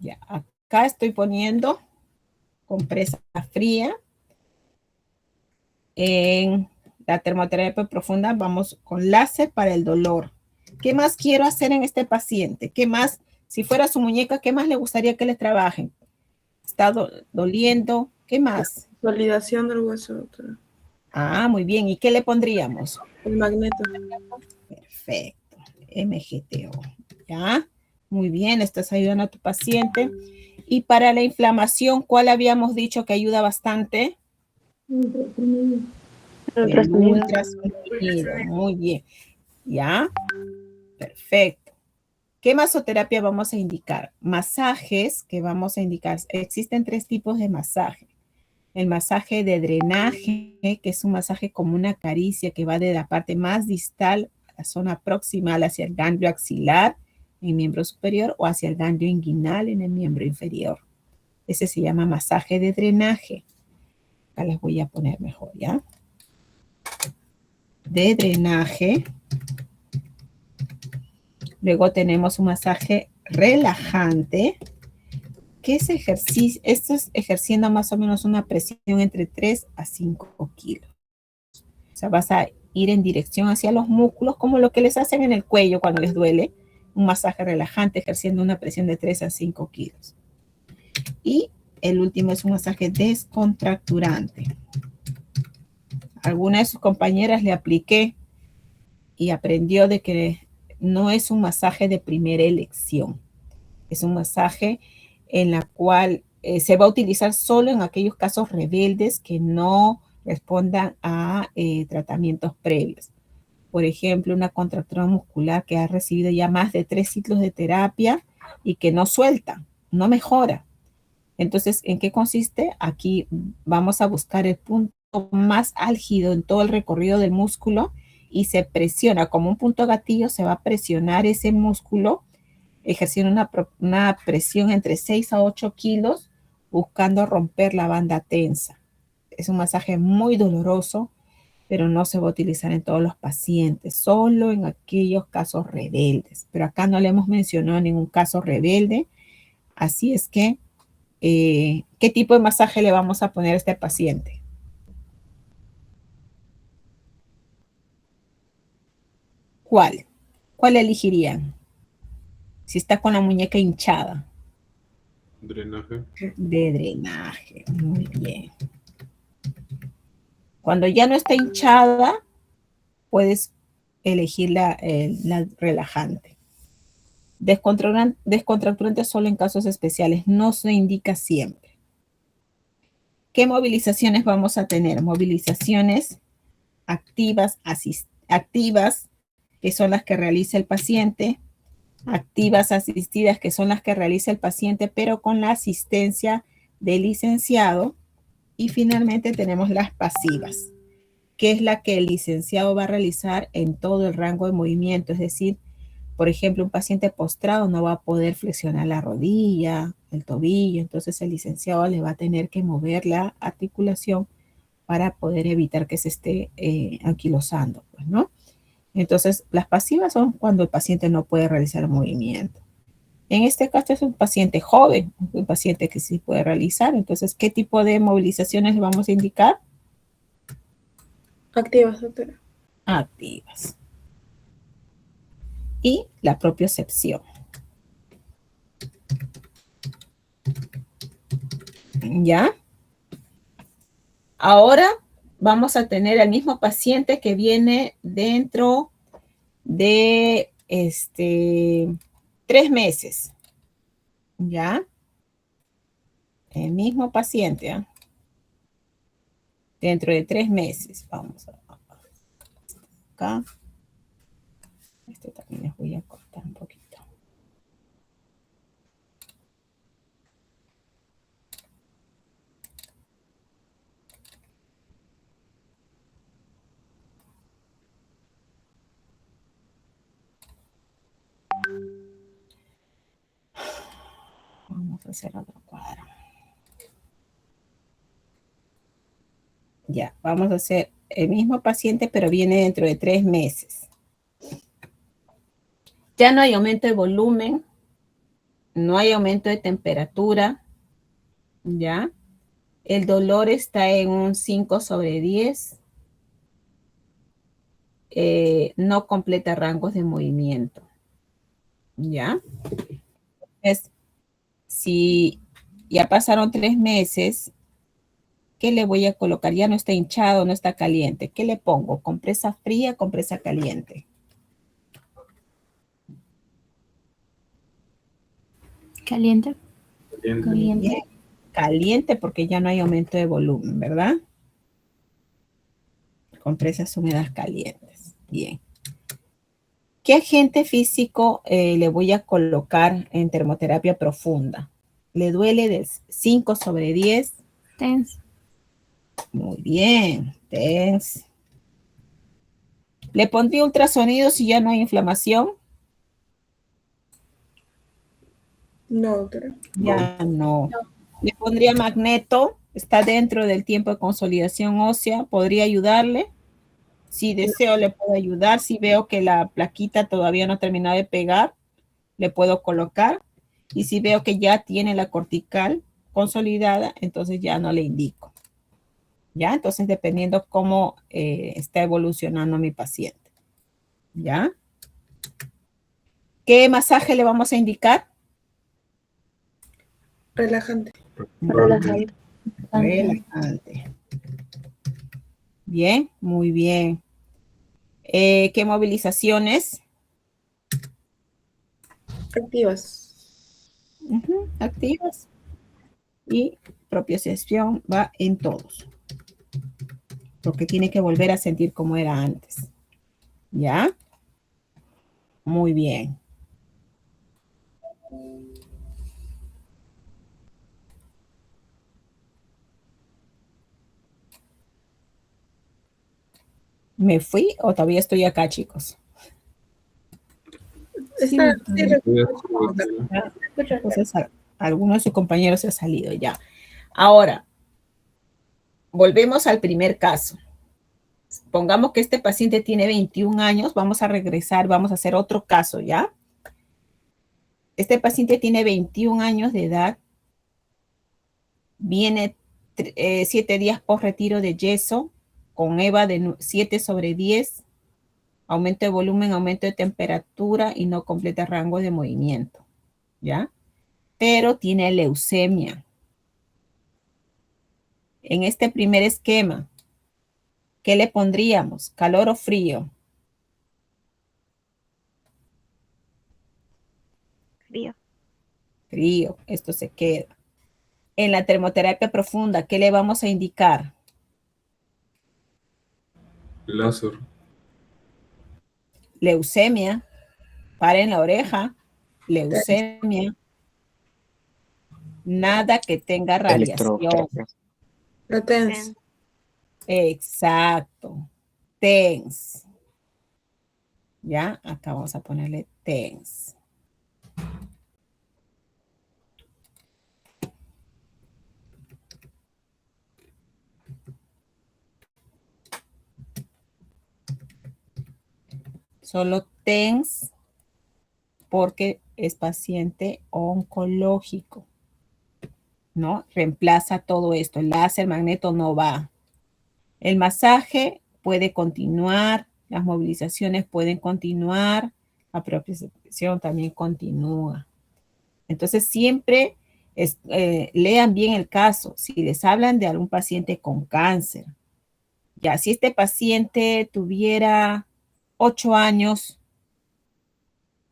Ya, acá estoy poniendo compresa fría. En la termoterapia profunda vamos con láser para el dolor. ¿Qué más quiero hacer en este paciente? ¿Qué más? Si fuera su muñeca, ¿qué más le gustaría que le trabajen? ¿Está doliendo? ¿Qué más? Consolidación del hueso, doctora. Ah, muy bien. ¿Y qué le pondríamos? El magneto. Perfecto. MGTO. ¿Ya? Muy bien, estás ayudando a tu paciente. Y para la inflamación, ¿cuál habíamos dicho que ayuda bastante? El ultrasonido. Muy bien. ¿Ya? Perfecto. ¿Qué masoterapia vamos a indicar? Masajes que vamos a indicar. Existen 3 tipos de masaje. El masaje de drenaje, que es un masaje como una caricia que va de la parte más distal a la zona proximal hacia el ganglio axilar en el miembro superior o hacia el ganglio inguinal en el miembro inferior. Ese se llama masaje de drenaje. Acá les voy a poner mejor, ¿ya? De drenaje. Luego tenemos un masaje relajante, que es esto es ejerciendo más o menos una presión entre 3 a 5 kilos. O sea, vas a ir en dirección hacia los músculos, como lo que les hacen en el cuello cuando les duele. Un masaje relajante ejerciendo una presión de 3 a 5 kilos. Y el último es un masaje descontracturante. Alguna de sus compañeras le apliqué y aprendió de que no es un masaje de primera elección. Es un masaje en la cual se va a utilizar solo en aquellos casos rebeldes que no respondan a tratamientos previos. Por ejemplo, una contractura muscular que ha recibido ya más de 3 ciclos de terapia y que no suelta, no mejora. Entonces, ¿en qué consiste? Aquí vamos a buscar el punto más álgido en todo el recorrido del músculo y se presiona como un punto gatillo, se va a presionar ese músculo ejerciendo una presión entre 6 a 8 kilos buscando romper la banda tensa. Es un masaje muy doloroso, pero no se va a utilizar en todos los pacientes, solo en aquellos casos rebeldes. Pero acá no le hemos mencionado ningún caso rebelde, así es que, ¿qué tipo de masaje le vamos a poner a este paciente? ¿Cuál? ¿Cuál elegirían? Si está con la muñeca hinchada. Drenaje. De drenaje, muy bien. Cuando ya no está hinchada, puedes elegir la relajante. Descontracturante solo en casos especiales, no se indica siempre. ¿qué movilizaciones vamos a tener? Movilizaciones activas, activas, que son las que realiza el paciente, activas asistidas, que son las que realiza el paciente, pero con la asistencia del licenciado. Y finalmente tenemos las pasivas, que es la que el licenciado va a realizar en todo el rango de movimiento. Es decir, por ejemplo, un paciente postrado no va a poder flexionar la rodilla, el tobillo, entonces el licenciado le va a tener que mover la articulación para poder evitar que se esté anquilosando, pues, ¿no? Entonces, las pasivas son cuando el paciente no puede realizar el movimiento. En este caso es un paciente joven, un paciente que sí puede realizar. Entonces, ¿qué tipo de movilizaciones le vamos a indicar? Activas, doctora. Activas. Y la propiocepción. ¿Ya? Ahora vamos a tener al mismo paciente que viene dentro de 3 meses. ¿Ya? El mismo paciente, ¿eh? Dentro de 3 meses. Vamos a acá. Este también les voy a cortar un poquito. Vamos a hacer otro cuadro. Ya, vamos a hacer el mismo paciente, pero viene dentro de 3 meses. Ya no hay aumento de volumen, no hay aumento de temperatura, ¿ya? El dolor está en un 5/10. No completa rangos de movimiento, ¿ya? Es, si ya pasaron 3 meses, ¿qué le voy a colocar? Ya no está hinchado, no está caliente. ¿Qué le pongo? ¿Compresa fría, compresa caliente? Caliente. Caliente. Caliente. Caliente porque ya no hay aumento de volumen, ¿verdad? Compresas húmedas calientes. Bien. ¿Qué agente físico le voy a colocar en termoterapia profunda? ¿Le duele de 5/10? TENS. Muy bien. TENS. ¿Le pondría ultrasonido si ya no hay inflamación? No, doctora. Ya no. ¿Le pondría magneto? Está dentro del tiempo de consolidación ósea. ¿Podría ayudarle? Si deseo, le puedo ayudar. Si veo que la plaquita todavía no ha terminado de pegar, le puedo colocar. Y si veo que ya tiene la cortical consolidada, entonces ya no le indico. ¿Ya? Entonces, dependiendo cómo está evolucionando mi paciente. ¿Ya? ¿Qué masaje le vamos a indicar? Relajante. Relajante. Relajante. Bien, muy bien. ¿Qué movilizaciones? Activas. Activas. Y propiocepción va en todos. Porque tiene que volver a sentir como era antes. ¿Ya? Muy bien. ¿Me fui o todavía estoy acá, chicos? Está, sí, Entonces, alguno de sus compañeros se ha salido ya. Ahora, volvemos al primer caso. Pongamos que este paciente tiene 21 años. Vamos a regresar, vamos a hacer otro caso, ¿ya? Este paciente tiene 21 años de edad. Viene 7 días por retiro de yeso con EVA de 7/10. Aumento de volumen, aumento de temperatura y no completa rango de movimiento, ¿ya? Pero tiene leucemia. En este primer esquema, ¿qué le pondríamos? ¿Calor o frío? Frío. Frío, esto se queda. En la termoterapia profunda, ¿qué le vamos a indicar? Láser. Leucemia. Paren la oreja. Leucemia. Nada que tenga radiación. Electroterapia. La TENS. Exacto. TENS. Ya, acá vamos a ponerle TENS. Solo TENS porque es paciente oncológico, ¿no? Reemplaza todo esto. El láser, magneto no va. El masaje puede continuar, las movilizaciones pueden continuar, la propiocepción también continúa. Entonces siempre lean bien el caso. Si les hablan de algún paciente con cáncer, ya si este paciente tuviera 8 años,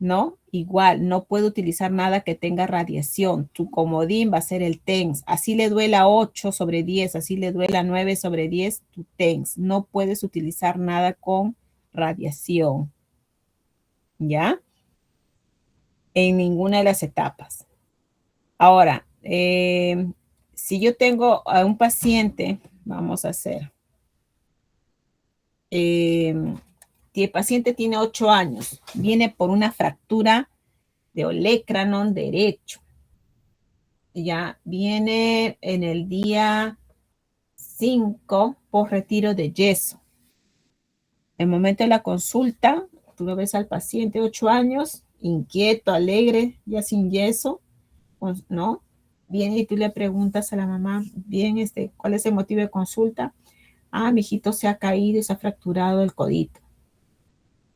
¿no? Igual, no puede utilizar nada que tenga radiación. Tu comodín va a ser el TENS. Así le duela 8/10, así le duela 9/10, tu TENS. No puedes utilizar nada con radiación, ¿ya? En ninguna de las etapas. Ahora, si yo tengo a un paciente, vamos a hacer, si el paciente tiene 8 años, viene por una fractura de olecranon derecho, ya viene en el día 5 por retiro de yeso. En el momento de la consulta, tú lo ves al paciente 8 años, inquieto, alegre, ya sin yeso, ¿no? Viene y tú le preguntas a la mamá, bien, ¿cuál es el motivo de consulta? Ah, mi hijito se ha caído y se ha fracturado el codito.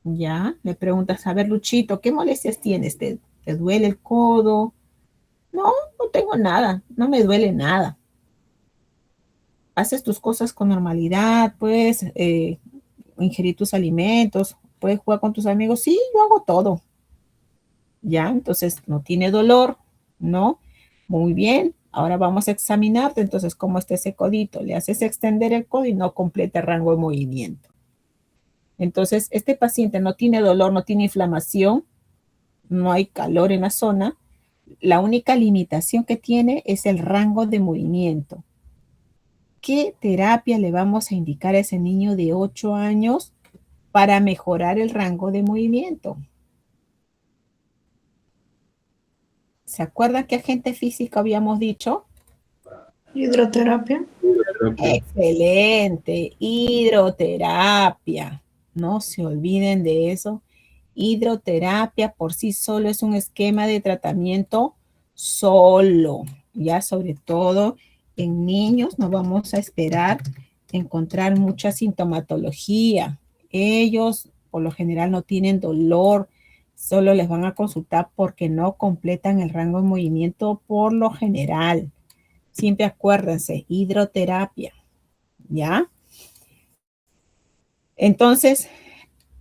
Ya, le preguntas, a ver, Luchito, ¿qué molestias tienes? ¿Te duele el codo? No, no tengo nada, no me duele nada. Haces tus cosas con normalidad, puedes ingerir tus alimentos, puedes jugar con tus amigos. Sí, yo hago todo. Ya, entonces no tiene dolor, ¿no? Muy bien, ahora vamos a examinarte. Entonces, ¿cómo está ese codito? Le haces extender el codo y no completa el rango de movimiento. Entonces, este paciente no tiene dolor, no tiene inflamación, no hay calor en la zona. La única limitación que tiene es el rango de movimiento. ¿Qué terapia le vamos a indicar a ese niño de 8 años para mejorar el rango de movimiento? ¿Se acuerdan qué agente físico habíamos dicho? Hidroterapia. Excelente, hidroterapia. No se olviden de eso. Hidroterapia por sí solo es un esquema de tratamiento solo. Ya sobre todo en niños no vamos a esperar encontrar mucha sintomatología. Ellos por lo general no tienen dolor, solo les van a consultar porque no completan el rango de movimiento por lo general. Siempre acuérdense, hidroterapia, ¿ya? Entonces,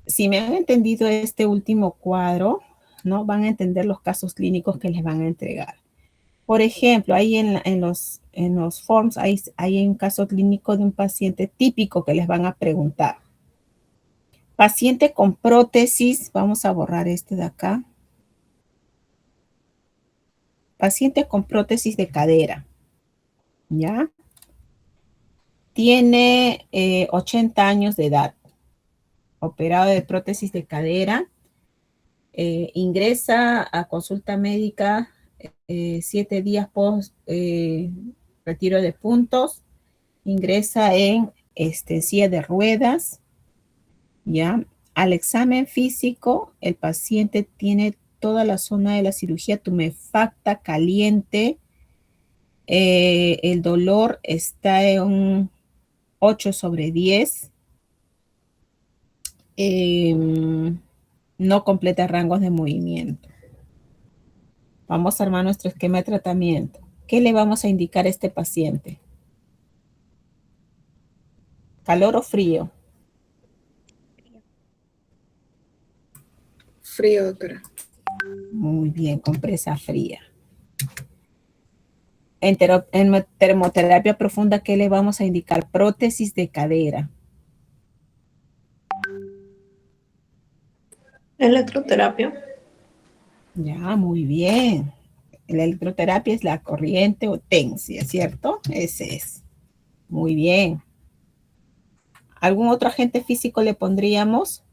si me han entendido este último cuadro, ¿no? Van a entender los casos clínicos que les van a entregar. Por ejemplo, ahí en los forms hay un caso clínico de un paciente típico que les van a preguntar. Paciente con prótesis, vamos a borrar este de acá. Paciente con prótesis de cadera, ¿ya? Tiene 80 años de edad, operado de prótesis de cadera, ingresa a consulta médica 7 días post retiro de puntos, ingresa en silla de ruedas, ¿ya? Al examen físico, el paciente tiene toda la zona de la cirugía tumefacta, caliente, el dolor está en un 8/10, no completa rangos de movimiento. Vamos a armar nuestro esquema de tratamiento. ¿Qué le vamos a indicar a este paciente? ¿Calor o frío? Frío, doctora. Muy bien, compresa fría. En termoterapia profunda, ¿qué le vamos a indicar? Prótesis de cadera. Electroterapia. Ya, muy bien. La electroterapia es la corriente o tensia, ¿cierto? Ese es. Muy bien. ¿Algún otro agente físico le pondríamos?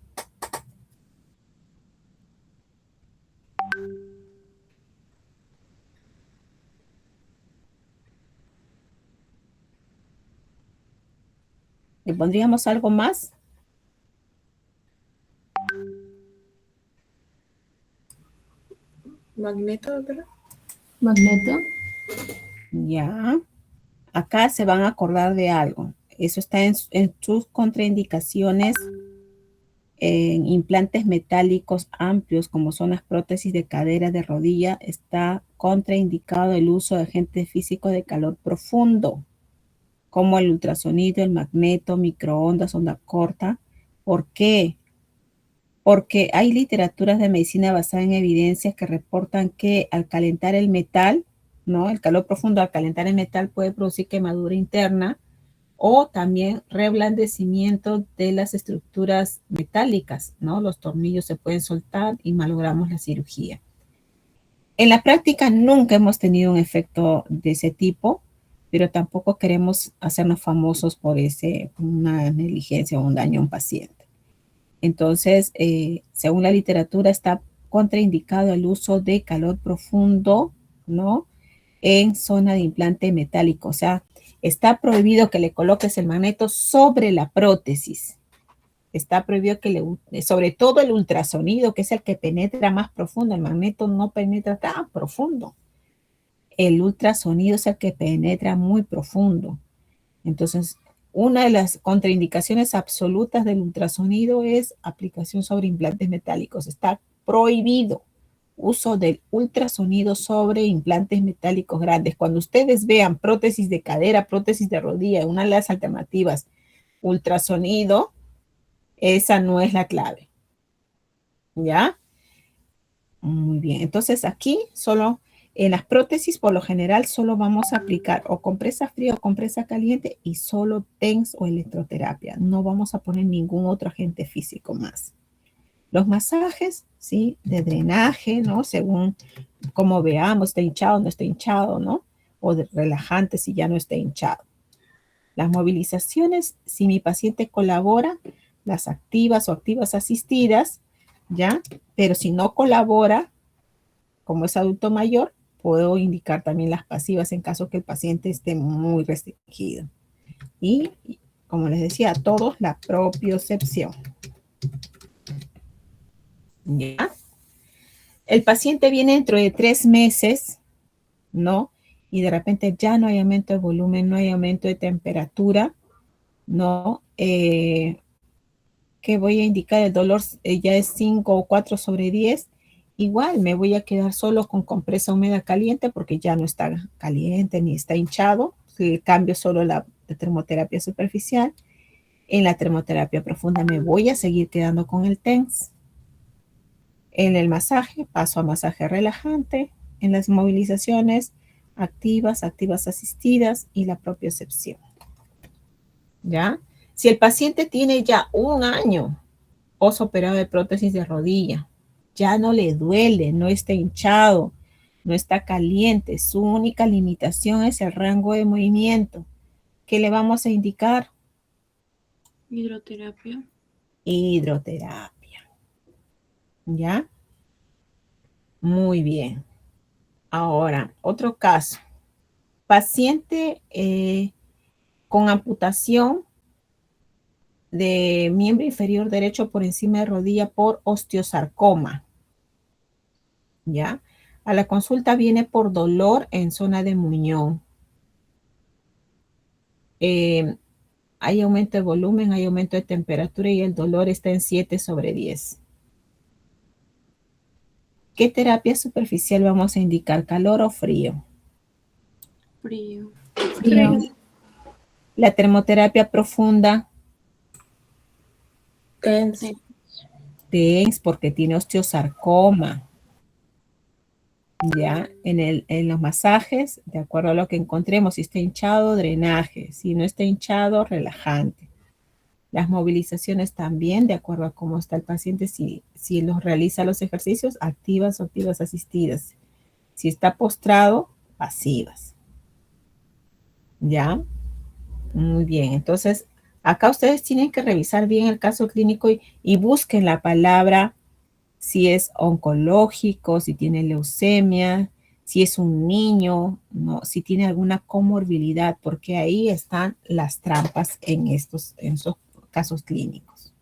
¿Le pondríamos algo más? Magneto, ¿verdad? Magneto. Ya. Acá se van a acordar de algo. Eso está en sus contraindicaciones en implantes metálicos amplios, como son las prótesis de cadera, de rodilla. Está contraindicado el uso de agentes físicos de calor profundo, como el ultrasonido, el magneto, microondas, onda corta. ¿Por qué? Porque hay literaturas de medicina basada en evidencias que reportan que al calentar el metal, ¿no? El calor profundo al calentar el metal puede producir quemadura interna o también reblandecimiento de las estructuras metálicas, ¿no? Los tornillos se pueden soltar y malogramos la cirugía. En la práctica nunca hemos tenido un efecto de ese tipo, pero tampoco queremos hacernos famosos por una negligencia o un daño a un paciente. Entonces, según la literatura, está contraindicado el uso de calor profundo, ¿no? En zona de implante metálico. O sea, está prohibido que le coloques el magneto sobre la prótesis. Está prohibido sobre todo el ultrasonido, que es el que penetra más profundo. El magneto no penetra tan profundo. El ultrasonido es el que penetra muy profundo. Entonces, una de las contraindicaciones absolutas del ultrasonido es aplicación sobre implantes metálicos. Está prohibido uso del ultrasonido sobre implantes metálicos grandes. Cuando ustedes vean prótesis de cadera, prótesis de rodilla, una de las alternativas, ultrasonido, esa no es la clave. ¿Ya? Muy bien. Entonces aquí solo en las prótesis por lo general solo vamos a aplicar o compresa fría o compresa caliente y solo TENS o electroterapia. No vamos a poner ningún otro agente físico más. Los masajes, ¿sí? De drenaje, ¿no? Según como veamos, está hinchado, no está hinchado, ¿no? O de relajante si ya no está hinchado. Las movilizaciones, si mi paciente colabora, las activas o activas asistidas, ¿ya? Pero si no colabora, como es adulto mayor, puedo indicar también las pasivas en caso que el paciente esté muy restringido. Y, como les decía, a todos la propiocepción. ¿Ya? El paciente viene dentro de 3 meses, ¿no? Y de repente ya no hay aumento de volumen, no hay aumento de temperatura, ¿no? ¿Qué voy a indicar? El dolor ya es 5 o 4 sobre 10. Igual me voy a quedar solo con compresa húmeda caliente porque ya no está caliente ni está hinchado. El cambio solo la termoterapia superficial. En la termoterapia profunda me voy a seguir quedando con el TENS. En el masaje paso a masaje relajante. En las movilizaciones activas, activas asistidas y la propiocepción. ¿Ya? Si el paciente tiene ya 1 año posoperado de prótesis de rodilla, ya no le duele, no está hinchado, no está caliente, su única limitación es el rango de movimiento. ¿Qué le vamos a indicar? Hidroterapia. Hidroterapia. ¿Ya? Muy bien. Ahora, otro caso. Paciente con amputación de miembro inferior derecho por encima de rodilla por osteosarcoma. ¿Ya? A la consulta viene por dolor en zona de muñón. Hay aumento de volumen, hay aumento de temperatura y el dolor está en 7 sobre 10. ¿Qué terapia superficial vamos a indicar? ¿Calor o frío? Frío. Frío. La termoterapia profunda, TENS. TENS, porque tiene osteosarcoma. Ya, en los masajes, de acuerdo a lo que encontremos, si está hinchado, drenaje, si no está hinchado, relajante. Las movilizaciones también, de acuerdo a cómo está el paciente, si los realiza los ejercicios, activas o activas asistidas. Si está postrado, pasivas. ¿Ya? Muy bien, entonces acá ustedes tienen que revisar bien el caso clínico y busquen la palabra si es oncológico, si tiene leucemia, si es un niño, ¿no? Si tiene alguna comorbilidad, porque ahí están las trampas en esos casos clínicos.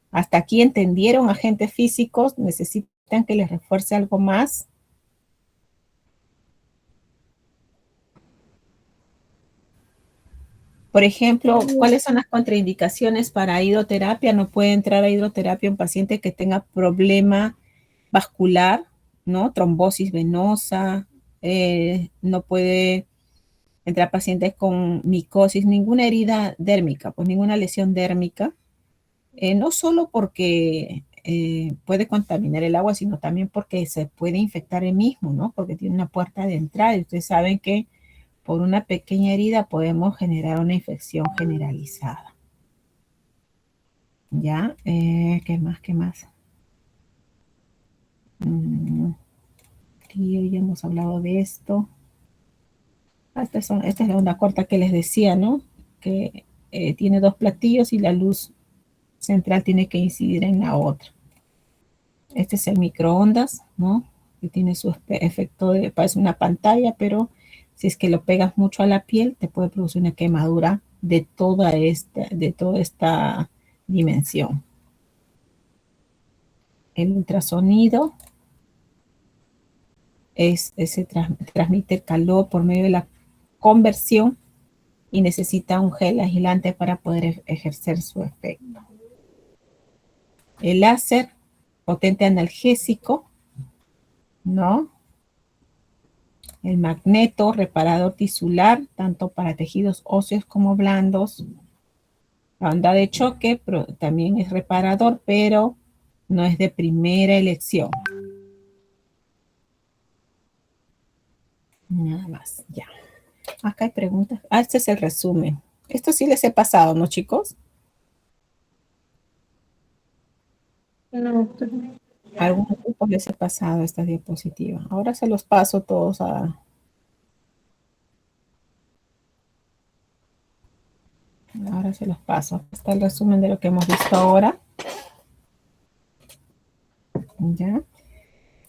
¿Hasta aquí entendieron, agentes físicos? ¿Necesitan que les refuerce algo más? Por ejemplo, ¿cuáles son las contraindicaciones para hidroterapia? No puede entrar a hidroterapia un paciente que tenga problema vascular, ¿no? Trombosis venosa, no puede entrar pacientes con micosis, ninguna herida dérmica, pues ninguna lesión dérmica, no solo porque puede contaminar el agua, sino también porque se puede infectar el mismo, ¿no? Porque tiene una puerta de entrada y ustedes saben que por una pequeña herida podemos generar una infección generalizada. ¿Ya? ¿Qué más? ¿Qué más? Sí, ya hemos hablado de esto. Esta es la onda corta que les decía, ¿no? Que tiene dos platillos y la luz central tiene que incidir en la otra. Este es el microondas, ¿no? Que tiene su efecto de, parece una pantalla, pero si es que lo pegas mucho a la piel, te puede producir una quemadura de toda esta dimensión. El ultrasonido se transmite el calor por medio de la conversión y necesita un gel agilante para poder ejercer su efecto. El láser, potente analgésico, ¿no? El magneto, reparador tisular, tanto para tejidos óseos como blandos. La onda de choque también es reparador, pero no es de primera elección. Nada más, ya. Acá hay preguntas. Este es el resumen. Esto sí les he pasado, ¿no, chicos? No. A algunos grupos les he pasado esta diapositiva. Ahora se los paso todos a... Ahora se los paso. Aquí está el resumen de lo que hemos visto ahora. ¿Ya?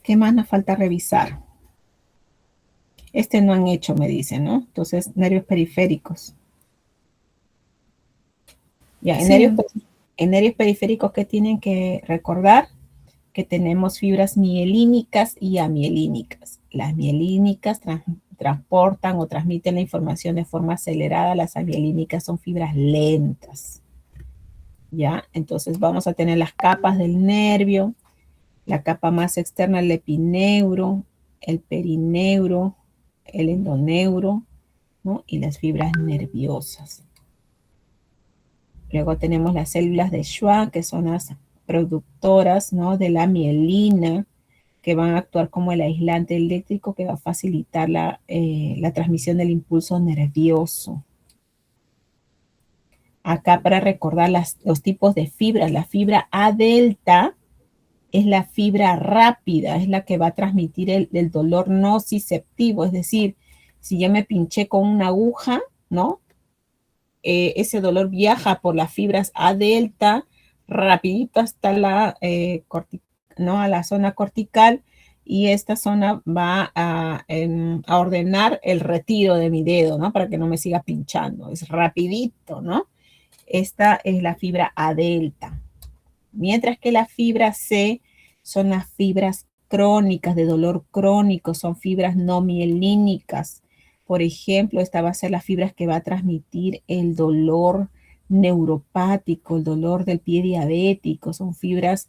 ¿Qué más nos falta revisar? Este no han hecho, me dicen, ¿no? Entonces, nervios periféricos. Ya, en nervios periféricos, ¿qué tienen que recordar? Que tenemos fibras mielínicas y amielínicas. Las mielínicas transportan o transmiten la información de forma acelerada. Las amielínicas son fibras lentas. ¿Ya? Entonces vamos a tener las capas del nervio, la capa más externa, el epineuro, el perineuro, el endoneuro, ¿no? Y las fibras nerviosas. Luego tenemos las células de Schwann, que son las productoras, ¿no? De la mielina, que van a actuar como el aislante eléctrico que va a facilitar la transmisión del impulso nervioso. Acá para recordar los tipos de fibras, la fibra A delta es la fibra rápida, es la que va a transmitir el dolor nociceptivo, es decir, si yo me pinché con una aguja, ¿no? Ese dolor viaja por las fibras A delta, rapidito hasta ¿no? a la zona cortical, y esta zona va a ordenar el retiro de mi dedo, ¿no? Para que no me siga pinchando, es rapidito, ¿no? Esta es la fibra A delta. Mientras que la fibra C son las fibras crónicas, de dolor crónico, son fibras no mielínicas. Por ejemplo, esta va a ser las fibras que va a transmitir el dolor neuropático, el dolor del pie diabético. Son fibras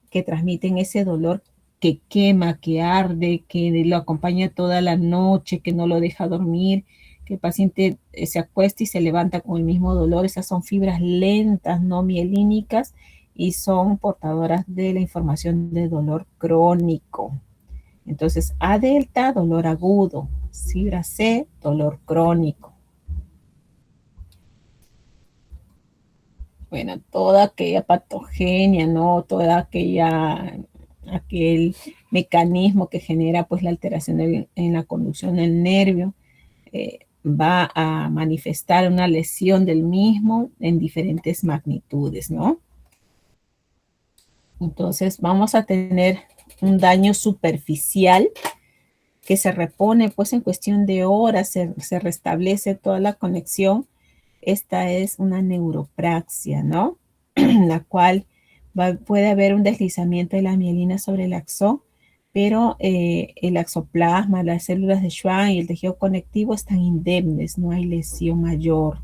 que transmiten ese dolor que quema, que arde, que lo acompaña toda la noche, que no lo deja dormir, que el paciente se acuesta y se levanta con el mismo dolor. Esas son fibras lentas, no mielínicas, y son portadoras de la información de dolor crónico. Entonces, A delta, dolor agudo. Fibra C, dolor crónico. Bueno, toda aquella patogenia, ¿no? Aquel mecanismo que genera pues la alteración en la conducción del nervio, va a manifestar una lesión del mismo en diferentes magnitudes, ¿no? Entonces vamos a tener un daño superficial que se repone pues en cuestión de horas, se restablece toda la conexión. Esta es una neuropraxia, ¿no? La cual puede haber un deslizamiento de la mielina sobre el axón, pero el axoplasma, las células de Schwann y el tejido conectivo están indemnes, no hay lesión mayor,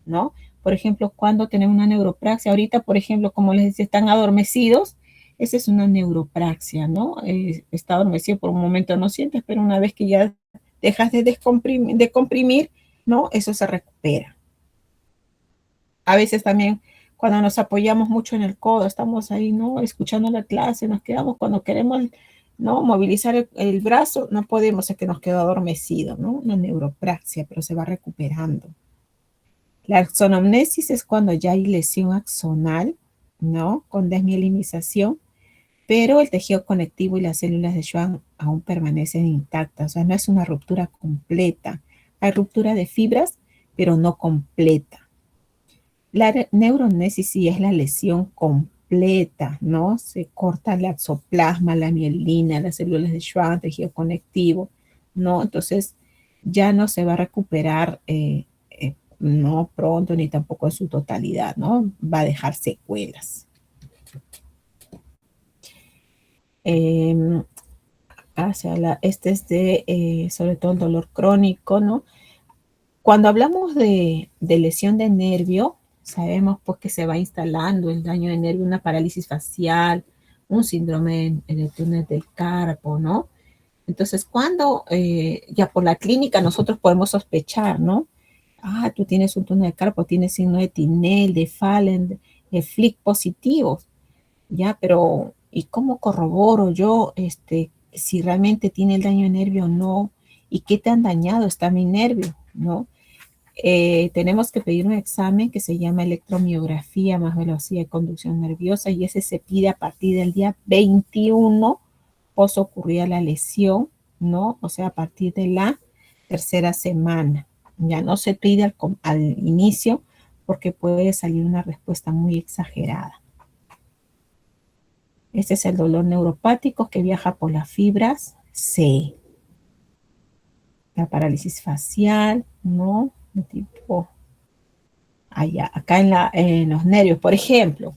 ¿no? Por ejemplo, cuando tenemos una neuropraxia, ahorita, por ejemplo, como les decía, están adormecidos, esa es una neuropraxia, ¿no? Está adormecido por un momento, no sientes, pero una vez que ya dejas de comprimir, ¿no? Eso se recupera. A veces también cuando nos apoyamos mucho en el codo, estamos ahí, ¿no? Escuchando la clase, nos quedamos cuando queremos, ¿no? Movilizar el brazo, no podemos, es que nos quedó adormecido, ¿no? Una neuropraxia, pero se va recuperando. La axonomnesis es cuando ya hay lesión axonal, ¿no? Con desmielinización, pero el tejido conectivo y las células de Schwann aún permanecen intactas, o sea, no es una ruptura completa. Hay ruptura de fibras, pero no completa. La neuronesis sí es la lesión completa, ¿no? Se corta el axoplasma, la mielina, las células de Schwann, tejido conectivo, ¿no? Entonces ya no se va a recuperar no pronto ni tampoco en su totalidad, ¿no? Va a dejar secuelas. Este es de, sobre todo el dolor crónico, ¿no? Cuando hablamos de lesión de nervio, sabemos pues que se va instalando el daño de nervio, una parálisis facial, un síndrome en el túnel del carpo, ¿no? Entonces, cuando ya por la clínica nosotros podemos sospechar, ¿no? Ah, tú tienes un túnel del carpo, tienes signo de Tinel, de Fallen, de Flick positivos, ¿ya? Pero, ¿y cómo corroboro yo si realmente tiene el daño de nervio o no? ¿Y qué tan dañado está mi nervio, no? Tenemos que pedir un examen que se llama electromiografía más velocidad de conducción nerviosa y ese se pide a partir del día 21 post ocurrida la lesión, ¿no? O sea, a partir de la tercera semana. Ya no se pide al inicio porque puede salir una respuesta muy exagerada. Este es el dolor neuropático que viaja por las fibras C. La parálisis facial, ¿no? De tipo allá, acá en los nervios, por ejemplo,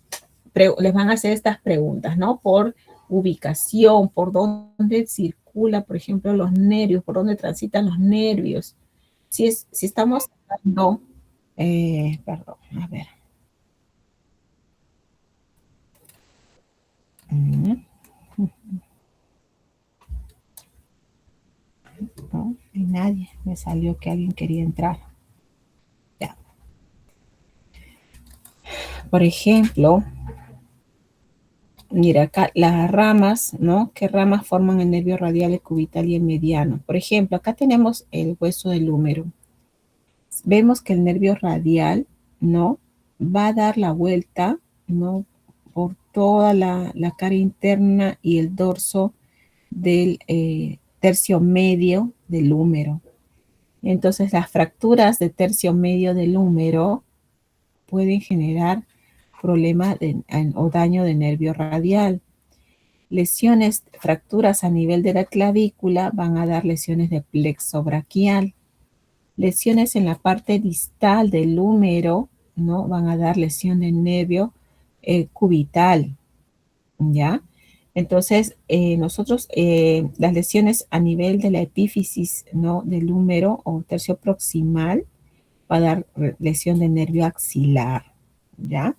les van a hacer estas preguntas, ¿no? Por ubicación, por dónde circula, por ejemplo, los nervios, por dónde transitan los nervios. Si estamos hablando, perdón, a ver. No hay nadie, me salió que alguien quería entrar. Ya. Por ejemplo, mira acá las ramas, ¿no? ¿Qué ramas forman el nervio radial, el cubital y el mediano? Por ejemplo, acá tenemos el hueso del húmero. Vemos que el nervio radial, ¿no? Va a dar la vuelta, ¿no? Por toda la cara interna y el dorso del tercio medio del húmero. Entonces, las fracturas de tercio medio del húmero pueden generar problemas o daño de nervio radial. Lesiones, fracturas a nivel de la clavícula van a dar lesiones de plexo braquial. Lesiones en la parte distal del húmero, ¿no? Van a dar lesión de nervio cubital, ¿ya? Entonces, nosotros, las lesiones a nivel de la epífisis, ¿no? Del húmero o tercio proximal va a dar lesión de nervio axilar, ¿ya?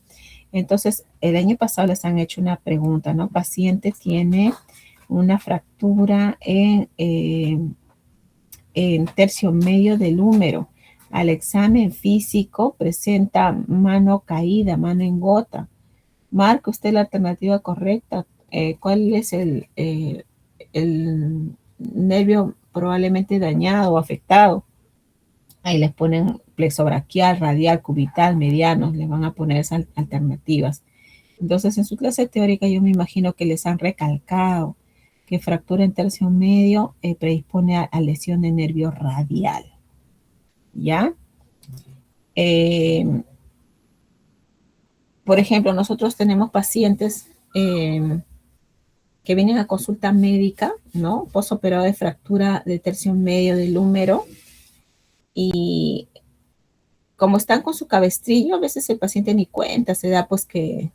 Entonces, el año pasado les han hecho una pregunta, ¿no? Paciente tiene una fractura en tercio medio del húmero. Al examen físico presenta mano caída, mano en gota. Marca usted la alternativa correcta. ¿Cuál es el nervio probablemente dañado o afectado. Ahí les ponen plexo braquial, radial, cubital, medianos, les van a poner esas alternativas. Entonces, en su clase teórica yo me imagino que les han recalcado que fractura en tercio medio predispone a lesión de nervio radial. ¿Ya? Por ejemplo, nosotros tenemos pacientes que vienen a consulta médica, ¿no? Postoperado de fractura de tercio medio del húmero. Y como están con su cabestrillo, a veces el paciente ni cuenta, se da pues que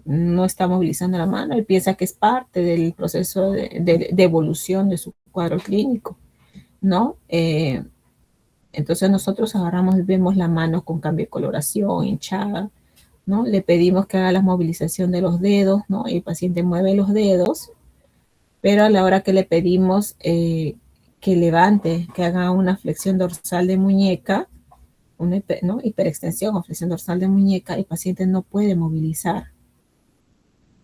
no está movilizando la mano, él piensa que es parte del proceso de evolución de su cuadro clínico, ¿no? Entonces nosotros agarramos y vemos la mano con cambio de coloración, hinchada, ¿no? Le pedimos que haga la movilización de los dedos, ¿no? Y el paciente mueve los dedos, pero a la hora que le pedimos que levante, que haga una flexión dorsal de muñeca, ¿no? Hiperextensión o flexión dorsal de muñeca, el paciente no puede movilizar,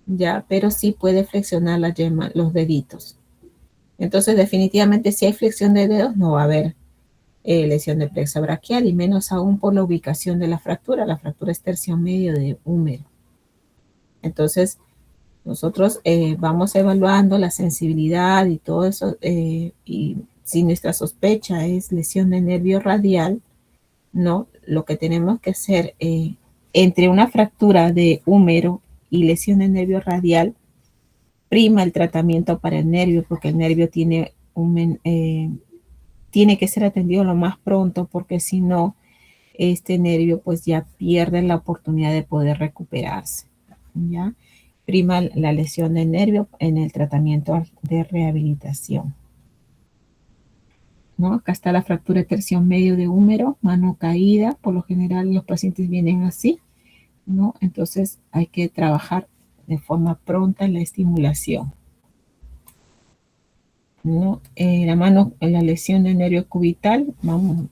¿ya? Pero sí puede flexionar la yema, los deditos. Entonces, definitivamente, si hay flexión de dedos, no va a haber lesión de plexo braquial, y menos aún por la ubicación de la fractura. La fractura es tercio medio de húmero. Entonces, nosotros vamos evaluando la sensibilidad y todo eso, y si nuestra sospecha es lesión de nervio radial, ¿no? Lo que tenemos que hacer entre una fractura de húmero y lesión de nervio radial, prima el tratamiento para el nervio, porque el nervio tiene que ser atendido lo más pronto, porque si no, este nervio pues ya pierde la oportunidad de poder recuperarse, ¿ya? Prima la lesión del nervio en el tratamiento de rehabilitación, ¿no? Acá está la fractura de tercio medio de húmero, mano caída. Por lo general los pacientes vienen así, ¿no? Entonces hay que trabajar de forma pronta en la estimulación, ¿no? La mano, la lesión del nervio cubital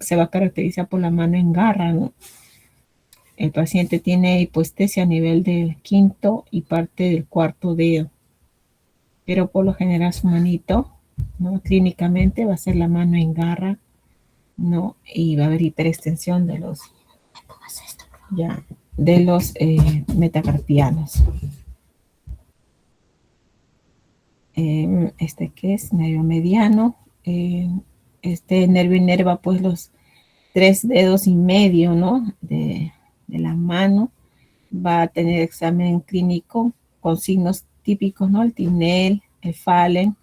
se va a caracterizar por la mano en garra, ¿no? El paciente tiene hipoestesia a nivel del quinto y parte del cuarto dedo, pero por lo general su manito, ¿no? Clínicamente va a ser la mano en garra, ¿no? Y va a haber hiperextensión de los, metacarpianos. Este que es nervio mediano, este nervio inerva pues los 3 dedos y medio, ¿no? De la mano. Va a tener examen clínico con signos típicos, ¿no? El Tinel, el Fallen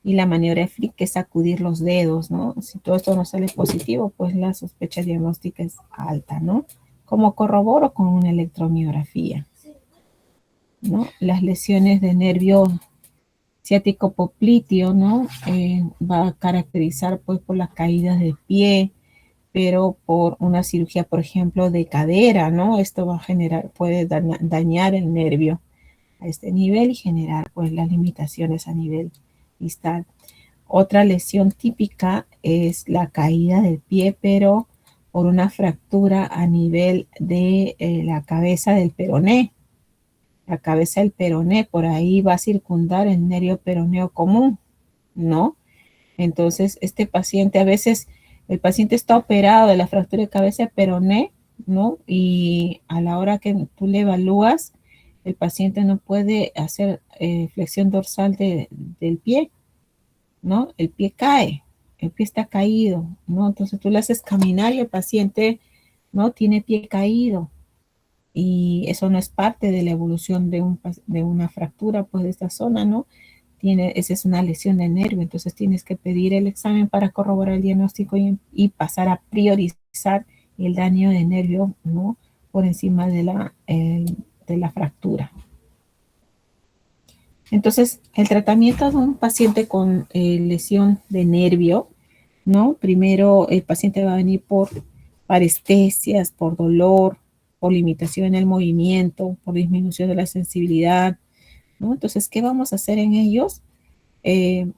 y la maniobra de Frick, que es sacudir los dedos, ¿no? Si todo esto no sale positivo, pues la sospecha diagnóstica es alta, ¿no? Como corroboro con una electromiografía, ¿no? Las lesiones de nervio ciático popliteo, ¿no? Va a caracterizar pues por las caídas de pie, pero por una cirugía, por ejemplo, de cadera, ¿no? Esto va a generar, puede dañar el nervio a este nivel y generar pues las limitaciones a nivel distal. Otra lesión típica es la caída del pie, pero por una fractura a nivel de la cabeza del peroné. La cabeza del peroné, por ahí va a circundar el nervio peroneo común, ¿no? Entonces, este paciente, a veces el paciente está operado de la fractura de cabeza de peroné, ¿no? Y a la hora que tú le evalúas, el paciente no puede hacer flexión dorsal del pie, ¿no? El pie cae, el pie está caído, ¿no? Entonces tú le haces caminar y el paciente, ¿no? Tiene pie caído. Y eso no es parte de la evolución de una fractura, pues, de esta zona, ¿no? Esa es una lesión de nervio, entonces tienes que pedir el examen para corroborar el diagnóstico y pasar a priorizar el daño de nervio, ¿no? Por encima de la fractura. Entonces, el tratamiento de un paciente con lesión de nervio, ¿no? Primero, el paciente va a venir por parestesias, por dolor, por limitación en el movimiento, por disminución de la sensibilidad, ¿no? Entonces, ¿qué vamos a hacer en ellos? En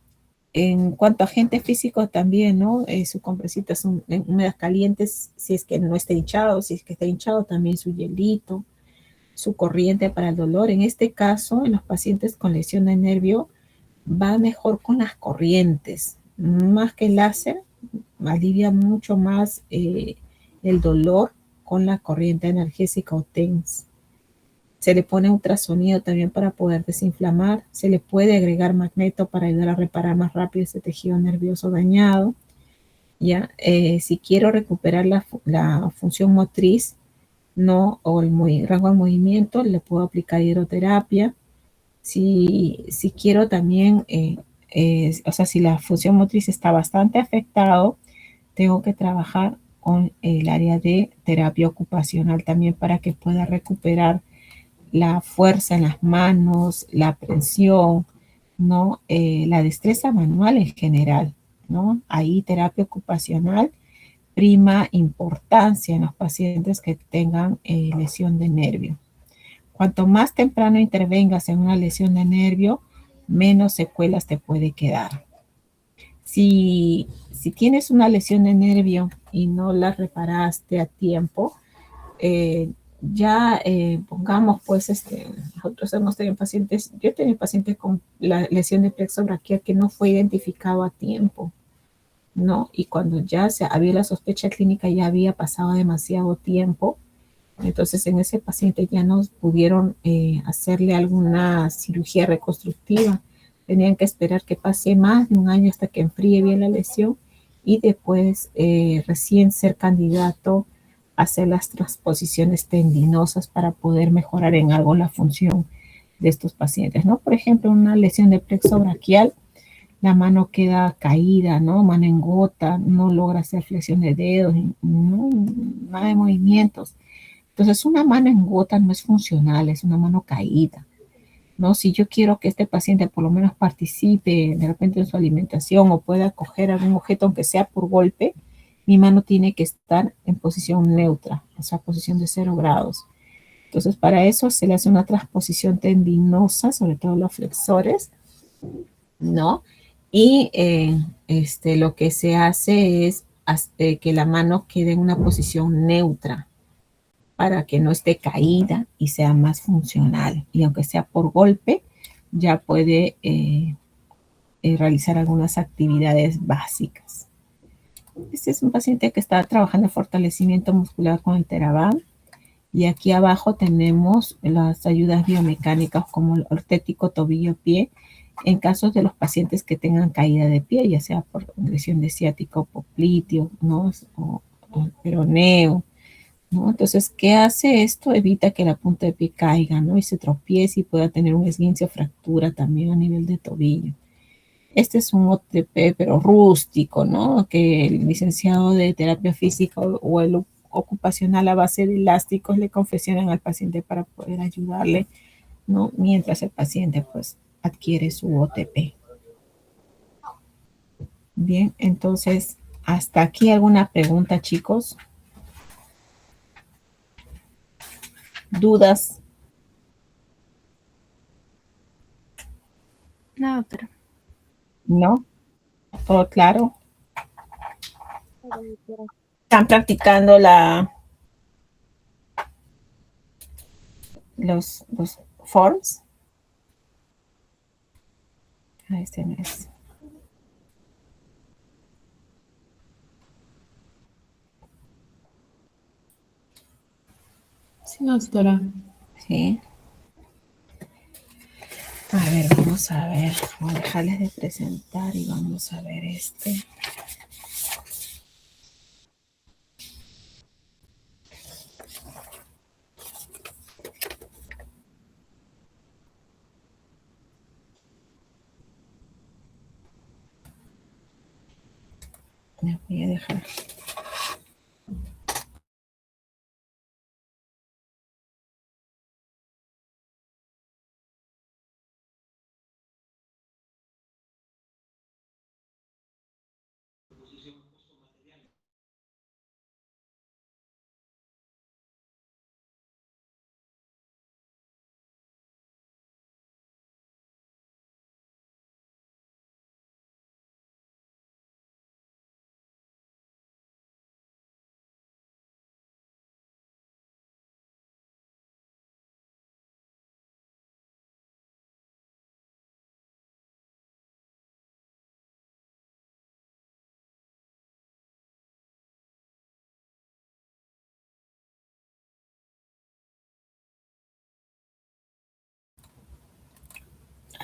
cuanto a agente físico también, ¿no? Su compresita son húmedas calientes, si es que no está hinchado, si es que está hinchado también su hielito, su corriente para el dolor. En este caso, en los pacientes con lesión de nervio, va mejor con las corrientes, más que el láser, alivia mucho más el dolor con la corriente analgésica o TENS. Se le pone ultrasonido también para poder desinflamar. Se le puede agregar magneto para ayudar a reparar más rápido ese tejido nervioso dañado. ¿Ya? Si quiero recuperar la función motriz, no, o el rango de movimiento, le puedo aplicar hidroterapia. Si quiero también, o sea, si la función motriz está bastante afectado, tengo que trabajar con el área de terapia ocupacional también para que pueda recuperar la fuerza en las manos, la presión, ¿no? La destreza manual en general, ¿no? Ahí terapia ocupacional prima importancia en los pacientes que tengan lesión de nervio. Cuanto más temprano intervengas en una lesión de nervio, menos secuelas te puede quedar. Si tienes una lesión de nervio y no la reparaste a tiempo, pongamos pues, nosotros hemos tenido pacientes, yo he tenido pacientes con la lesión de plexo braquial que no fue identificado a tiempo, ¿no? Y cuando ya había la sospecha clínica, ya había pasado demasiado tiempo. Entonces, en ese paciente ya no pudieron hacerle alguna cirugía reconstructiva. Tenían que esperar que pase más de un año hasta que enfríe bien la lesión y después recién ser candidato a hacer las transposiciones tendinosas para poder mejorar en algo la función de estos pacientes, ¿no? Por ejemplo, una lesión de plexo braquial, la mano queda caída, ¿no? Mano en gota, no logra hacer flexión de dedos, no, nada de movimientos. Entonces, una mano en gota no es funcional, es una mano caída, ¿no? Si yo quiero que este paciente por lo menos participe de repente en su alimentación o pueda coger algún objeto, aunque sea por golpe, mi mano tiene que estar en posición neutra, o sea, posición de 0 grados. Entonces, para eso se le hace una transposición tendinosa, sobre todo los flexores, ¿no? Y lo que se hace es que la mano quede en una posición neutra para que no esté caída y sea más funcional. Y aunque sea por golpe, ya puede realizar algunas actividades básicas. Este es un paciente que está trabajando en fortalecimiento muscular con el Theraban. Y aquí abajo tenemos las ayudas biomecánicas como el ortético tobillo-pie en casos de los pacientes que tengan caída de pie, ya sea por lesión de ciático, popliteo, ¿no? o peroneo, ¿no? Entonces, ¿qué hace esto? Evita que la punta de pie caiga, ¿no? Y se tropiece y pueda tener un esguince o fractura también a nivel de tobillo. Este es un OTP, pero rústico, ¿no? Que el licenciado de terapia física o el ocupacional a base de elásticos le confeccionan al paciente para poder ayudarle, ¿no? Mientras el paciente, pues, adquiere su OTP. Bien, entonces, hasta aquí alguna pregunta, chicos. ¿Dudas? No, doctora. ¿No? ¿Todo claro? ¿Están practicando los forms? Este no es. Sí, doctora. Sí. A ver, vamos a ver. Voy a dejarles de presentar y vamos a ver este. Les voy a dejar.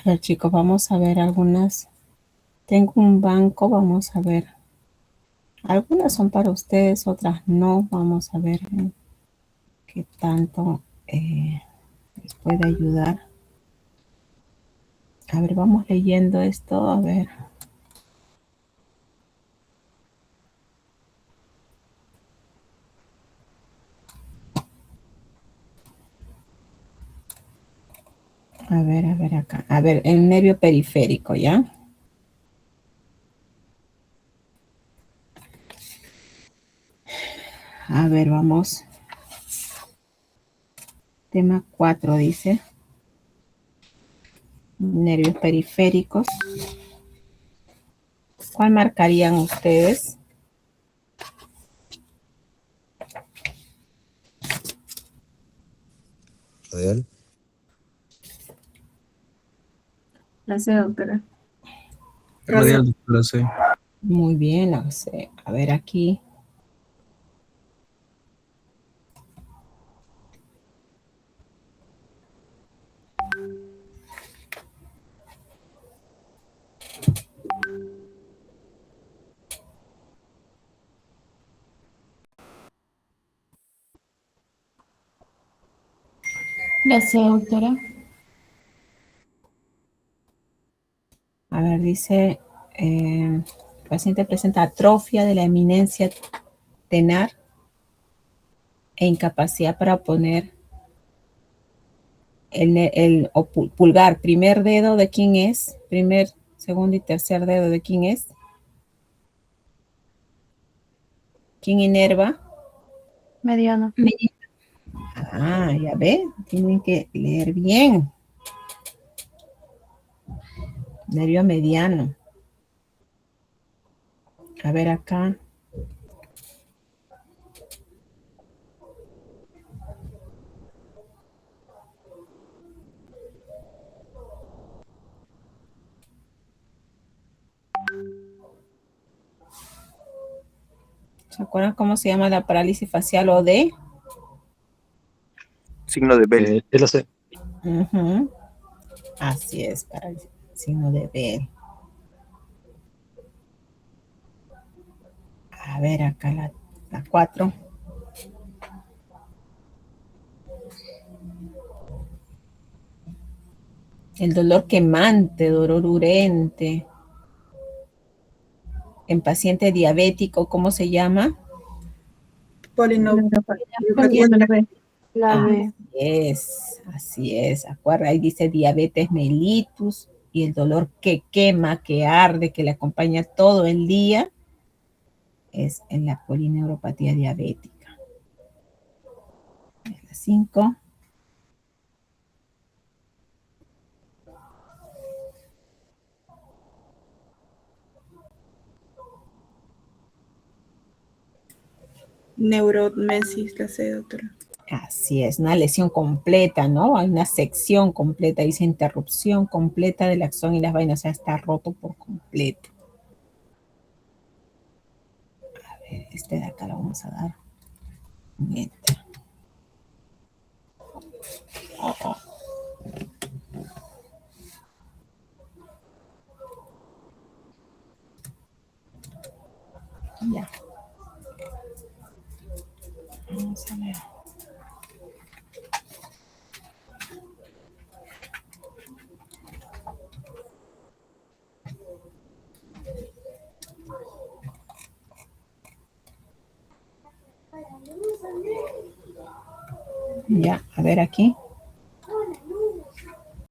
A ver, chicos, vamos a ver algunas. Tengo un banco, vamos a ver. Algunas son para ustedes, otras no. Vamos a ver qué tanto les puede ayudar. A ver, vamos leyendo esto, a ver. A ver acá. A ver, el nervio periférico, ¿ya? A ver, vamos. Tema 4 dice. Nervios periféricos. ¿Cuál marcarían ustedes? Radial. La C, doctora. Radial, doctora, sí. Muy bien, la sé. A ver aquí. La C, doctora. A ver, dice, el paciente presenta atrofia de la eminencia tenar e incapacidad para poner el pulgar. Primer dedo de quién es, primer, segundo y tercer dedo de quién es. ¿Quién inerva? Mediano. Ah, ya ve, tienen que leer bien. Nervio mediano. A ver acá. ¿Se acuerdan cómo se llama la parálisis facial o de? Signo de Bell. Es la C. Ujú. Así es, parálisis, signo de Bell. A ver acá la 4. El dolor quemante, dolor urente. En paciente diabético, ¿cómo se llama? Polineuropatía. La B. Así es. Acuerda, ahí dice diabetes mellitus y el dolor que quema, que arde, que le acompaña todo el día, es en la polineuropatía diabética. La 5. Neuromesis, la C, doctora. Así es, una lesión completa, ¿no? Hay una sección completa, dice interrupción completa del axón y las vainas, o sea, está roto por completo. A ver, este de acá lo vamos a dar. Enter. Ya. Vamos a ver. Ya, a ver aquí.